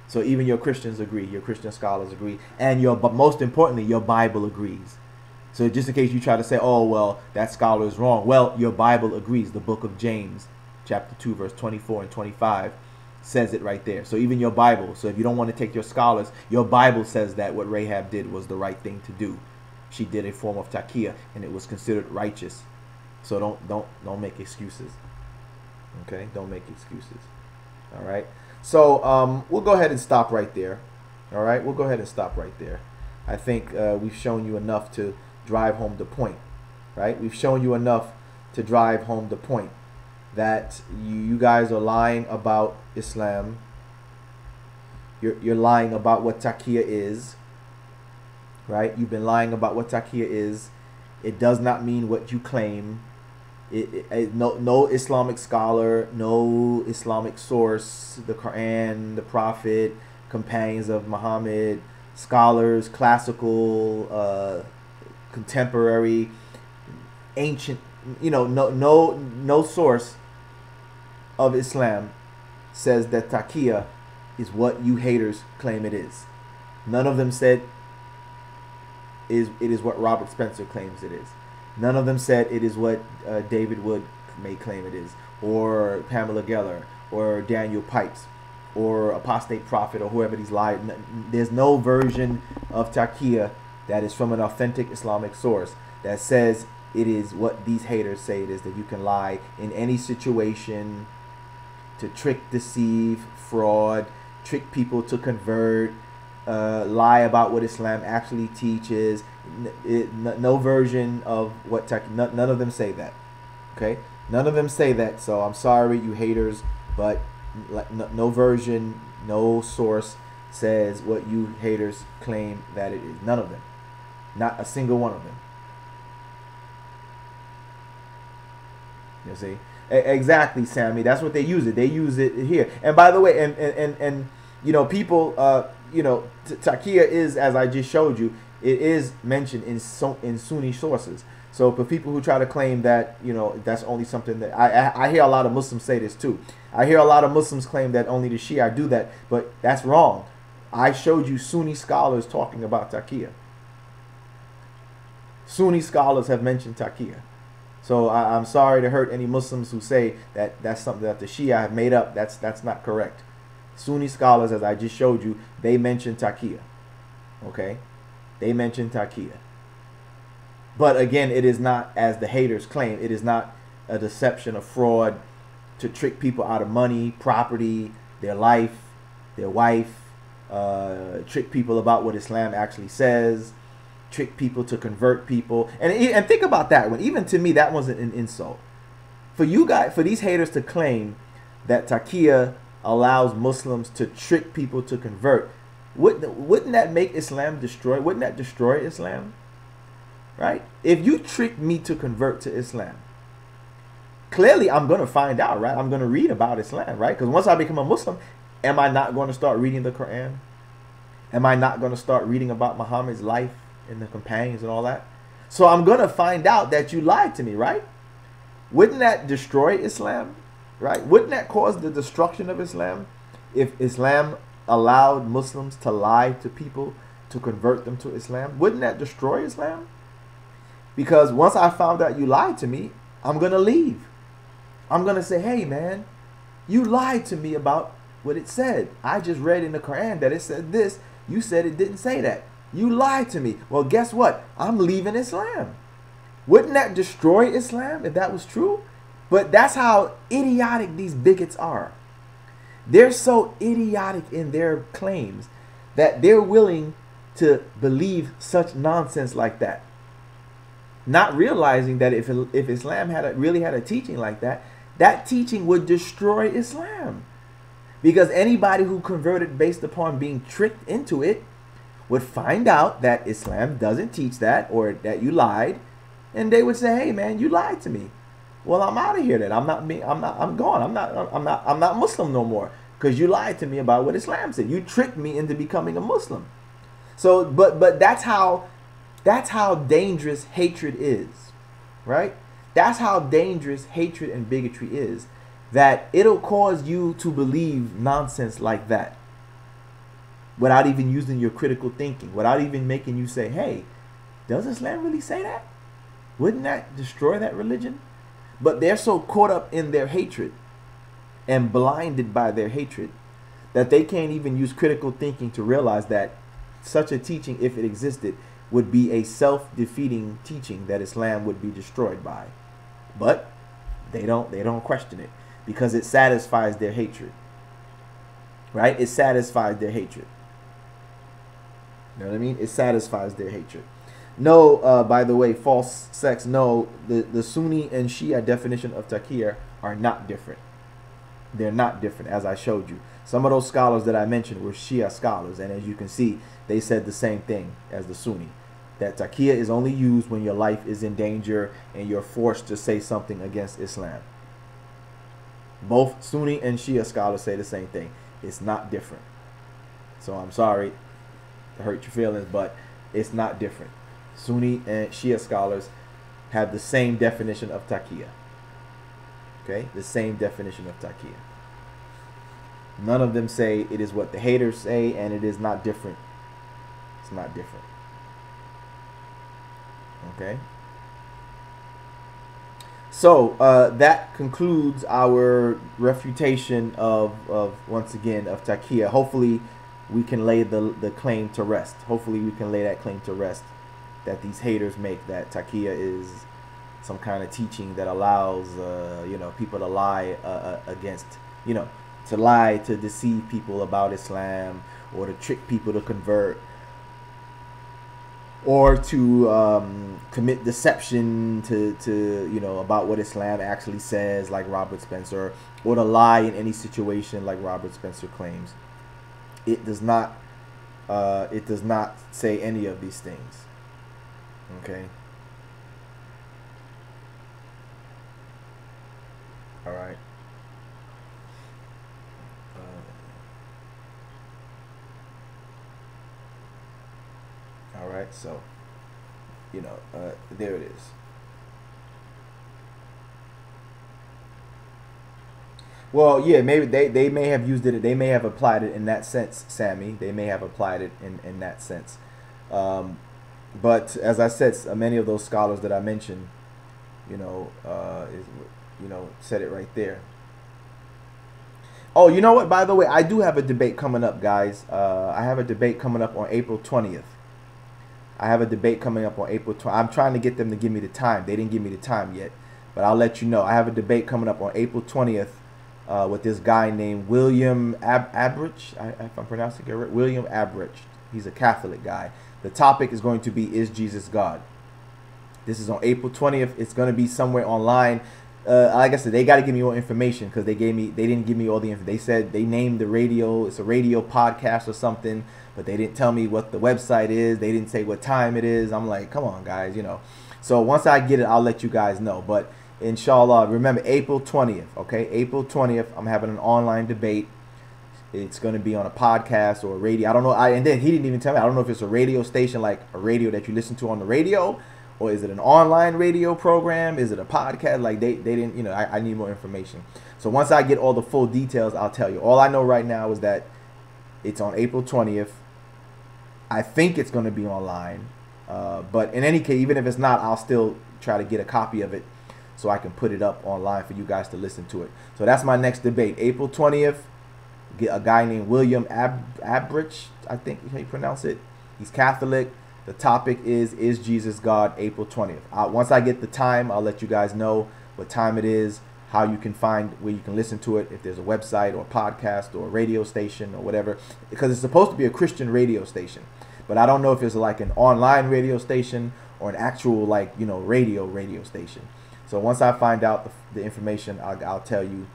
So even your Christians agree, your Christian scholars agree, and but most importantly, your Bible agrees. So just in case you try to say, oh, well, that scholar is wrong. Well, your Bible agrees. The book of James, chapter 2, verse 24 and 25 says it right there. So even your Bible, so if you don't want to take your scholars, your Bible says that what Rahab did was the right thing to do. She did a form of taqiyya and it was considered righteous. So don't make excuses. Okay? Don't make excuses. All right? So we'll go ahead and stop right there. All right? We'll go ahead and stop right there. I think we've shown you enough to drive home the point, right? We've shown you enough to drive home the point that you guys are lying about Islam. You're lying about what Taqiyya is, right? You've been lying about what Taqiyya is. It does not mean what you claim. No Islamic scholar, no Islamic source, the Quran, the Prophet, companions of Muhammad, scholars, classical, contemporary, ancient, no source of Islam says that Taqiyya is what you haters claim it is. None of them said it is what Robert Spencer claims it is. None of them said it is what David Wood may claim it is, or Pamela Geller, or Daniel Pipes, or Apostate Prophet, or whoever these lie. There's no version of Taqiyya that is from an authentic Islamic source that says it is what these haters say it is, that you can lie in any situation to trick, deceive, fraud, trick people to convert, lie about what Islam actually teaches. No version of what Taqiyya, none of them say that. Okay, none of them say that. So I'm sorry, you haters, but no version, no source says what you haters claim that it is. None of them, not a single one of them. You see, exactly, Sammy. That's what they use it. They use it here. And by the way, and people, Taqiyya is, as I just showed you, it is mentioned in Sunni sources. So for people who try to claim that, that's only something that I hear a lot of Muslims say this too. I hear a lot of Muslims claim that only the Shia do that, but that's wrong. I showed you Sunni scholars talking about Taqiyya. Sunni scholars have mentioned Taqiyya. So I'm sorry to hurt any Muslims who say that that's something that the Shia have made up. That's not correct. Sunni scholars, as I just showed you, they mention Taqiyya. Okay? They mention Taqiyya. But again, it is not, as the haters claim, it is not a deception, a fraud to trick people out of money, property, their life, their wife, trick people about what Islam actually says, trick people to convert people. And think about that one. Even to me, that wasn't an insult. For you guys, for these haters to claim that Taqiyya allows Muslims to trick people to convert, wouldn't that make Islam destroy? Wouldn't that destroy Islam? Right? If you trick me to convert to Islam, clearly I'm going to find out, right? I'm going to read about Islam, right? Because once I become a Muslim, am I not going to start reading the Quran? Am I not going to start reading about Muhammad's life and the companions and all that? So I'm going to find out that you lied to me, right? Wouldn't that destroy Islam? Right? Wouldn't that cause the destruction of Islam if Islam allowed Muslims to lie to people to convert them to Islam? Wouldn't that destroy Islam? Because once I found out you lied to me, I'm going to leave. I'm going to say, hey, man, you lied to me about what it said. I just read in the Quran that it said this. You said it didn't say that. You lied to me. Well, guess what? I'm leaving Islam. Wouldn't that destroy Islam if that was true? But that's how idiotic these bigots are. They're so idiotic in their claims that they're willing to believe such nonsense like that. Not realizing that if Islam really had a teaching like that, that teaching would destroy Islam. Because anybody who converted based upon being tricked into it would find out that Islam doesn't teach that, or that you lied, and they would say, hey man, you lied to me. Well, I'm out of here then. I'm gone. I'm not Muslim no more, because you lied to me about what Islam said. You tricked me into becoming a Muslim. So but that's how dangerous hatred is, right? That's how dangerous hatred and bigotry is, that it'll cause you to believe nonsense like that without even using your critical thinking, without even making you say, hey, does Islam really say that? Wouldn't that destroy that religion? But they're so caught up in their hatred and blinded by their hatred that they can't even use critical thinking to realize that such a teaching, if it existed, would be a self-defeating teaching that Islam would be destroyed by. But they don't question it, because it satisfies their hatred. Right? It satisfies their hatred. You know what I mean? It satisfies their hatred. No, by the way, false sex. No, the Sunni and Shia definition of taqiyya are not different. They're not different, as I showed you. Some of those scholars that I mentioned were Shia scholars, and as you can see, they said the same thing as the Sunni. That taqiyya is only used when your life is in danger and you're forced to say something against Islam. Both Sunni and Shia scholars say the same thing. It's not different. So I'm sorry to hurt your feelings, but it's not different. Sunni and Shia scholars have the same definition of taqiyya. Okay, the same definition of taqiyya. None of them say it is what the haters say, and it is not different. It's not different. Okay. So that concludes our refutation of once again of taqiyya. Hopefully we can lay the claim to rest. Hopefully we can lay that claim to rest that these haters make, that taqiyya is some kind of teaching that allows you know, people to lie against, you know, to lie, to deceive people about Islam, or to trick people to convert, or to commit deception to you know, about what Islam actually says, like Robert Spencer, or to lie in any situation like Robert Spencer claims. It does not say any of these things. Okay. All right. All right. So, you know, there it is. Well, yeah, maybe they may have used it. They may have applied it in that sense, Sammy. They may have applied it in that sense. But as I said, many of those scholars that I mentioned, you know, said it right there. Oh, you know what? By the way, I do have a debate coming up, guys. I have a debate coming up on April 20th. I have a debate coming up on April 20th. I'm trying to get them to give me the time. They didn't give me the time yet, but I'll let you know. I have a debate coming up on April 20th with this guy named William Abrich. If I'm pronouncing it right, William Abrich. He's a Catholic guy. The topic is going to be, is Jesus God? This is on April 20th. It's going to be somewhere online. Like I said, they got to give me more information because they didn't give me all the info. They said they named the radio, it's a radio podcast or something, but they didn't tell me what the website is. They didn't say what time it is. I'm like, come on, guys, you know. So once I get it, I'll let you guys know. But inshallah, remember April 20th, okay? April 20th, I'm having an online debate. It's going to be on a podcast or a radio. I don't know. And then he didn't even tell me. I don't know if it's a radio station, like a radio that you listen to on the radio, or is it an online radio program? Is it a podcast? Like they didn't, you know, I need more information. So once I get all the full details, I'll tell you. All I know right now is that it's on April 20th. I think it's going to be online. But in any case, even if it's not, I'll still try to get a copy of it so I can put it up online for you guys to listen to it. So that's my next debate, April 20th. Get a guy named William Abrich, I think how you pronounce it. He's Catholic. The topic is Jesus God? April 20th. Once I get the time, I'll let you guys know what time it is, how you can find where you can listen to it, if there's a website or a podcast or a radio station or whatever, because it's supposed to be a Christian radio station, but I don't know if it's like an online radio station or an actual, like, you know, radio station. So once I find out the information, I'll tell you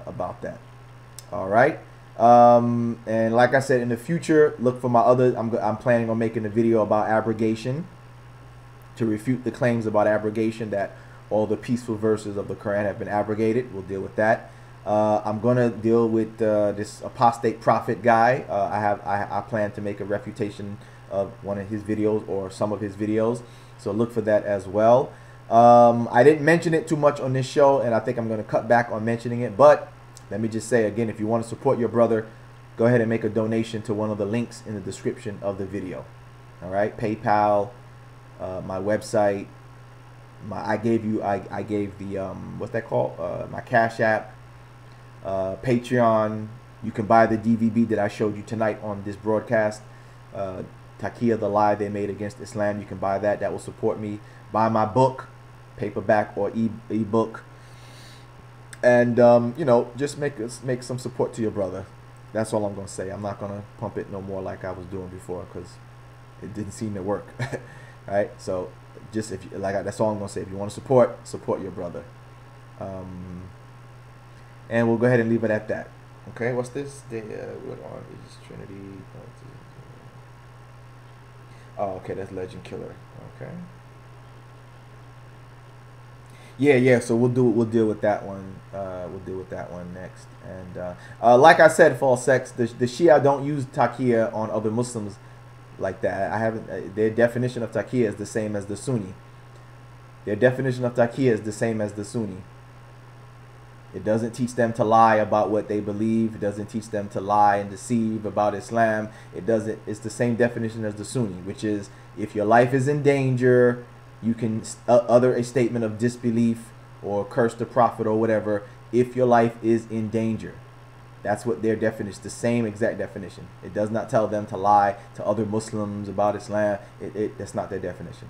about that. All right. And like I said, in the future, look for my other, I'm planning on making a video about abrogation to refute the claims about abrogation, that all the peaceful verses of the Quran have been abrogated. We'll deal with that. I'm going to deal with this apostate prophet guy. I plan to make a refutation of one of his videos or some of his videos. So look for that as well. I didn't mention it too much on this show, and I think I'm going to cut back on mentioning it, but let me just say again, if you want to support your brother, go ahead and make a donation to one of the links in the description of the video. All right, PayPal, my website, I gave the what's that called? My Cash App, Patreon. You can buy the DVD that I showed you tonight on this broadcast, Taqiyya, the lie they made against Islam. You can buy that. That will support me. Buy my book, paperback or ebook. And you know, just make some support to your brother. That's all I'm gonna say. I'm not gonna pump it no more like I was doing before, because It didn't seem to work. Right? So just if you, like, that's all I'm gonna say. If you want to support your brother. And we'll go ahead and leave it at that. Okay, what's this? What on is Trinity? Oh, okay, that's Legend Killer. Okay. Yeah. So we'll deal with that one. We'll deal with that one next. And like I said, false sex. The Shia don't use Taqiyya on other Muslims like that. I haven't. Their definition of Taqiyya is the same as the Sunni. Their definition of Taqiyya is the same as the Sunni. It doesn't teach them to lie about what they believe. It doesn't teach them to lie and deceive about Islam. It doesn't. It's the same definition as the Sunni, which is if your life is in danger, you can utter a statement of disbelief or curse the Prophet or whatever if your life is in danger. That's what their definition is, the same exact definition. It does not tell them to lie to other Muslims about Islam. That's not their definition.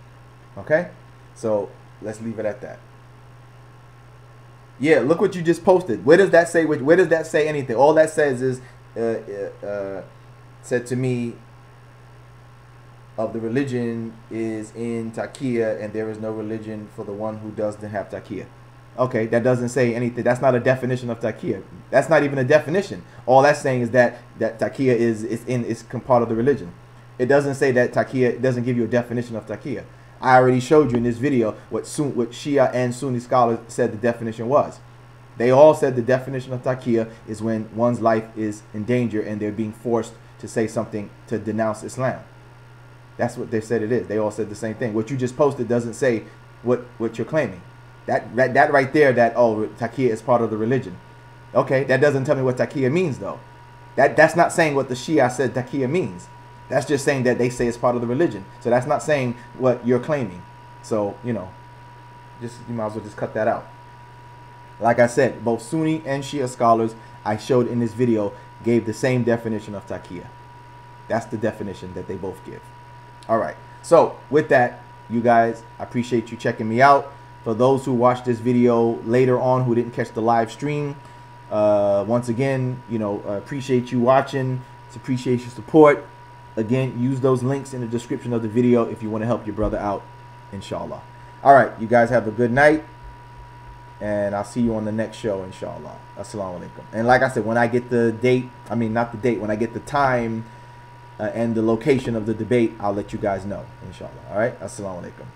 Okay? So let's leave it at that. Yeah, look what you just posted. Where does that say? Where does that say anything? All that says is, said to me, of the religion is in Taqiyya, and there is no religion for the one who doesn't have Taqiyya. Okay, that doesn't say anything. That's not a definition of Taqiyya. That's not even a definition. All that's saying is that Taqiyya is part of the religion. It doesn't say that Taqiyya. It doesn't give you a definition of Taqiyya. I already showed you in this video what Shia and Sunni scholars said the definition was. They all said the definition of Taqiyya is when one's life is in danger and they're being forced to say something to denounce Islam. That's what they said it is. They all said the same thing. What you just posted doesn't say what you're claiming. That right there, that, oh, Taqiyya is part of the religion. Okay, that doesn't tell me what Taqiyya means, though. That's not saying what the Shia said Taqiyya means. That's just saying that they say it's part of the religion. So that's not saying what you're claiming. So, you know, you might as well just cut that out. Like I said, both Sunni and Shia scholars I showed in this video gave the same definition of Taqiyya. That's the definition that they both give. All right. So with that, you guys, I appreciate you checking me out. For those who watched this video later on who didn't catch the live stream, once again, you know, appreciate you watching. Appreciate your support. Again, use those links in the description of the video if you want to help your brother out, inshallah. All right, you guys have a good night, and I'll see you on the next show, inshallah. Assalamu alaikum. And like I said, when I get the date, I mean, not the date, when I get the time and the location of the debate, I'll let you guys know, inshallah. All right, assalamu alaikum.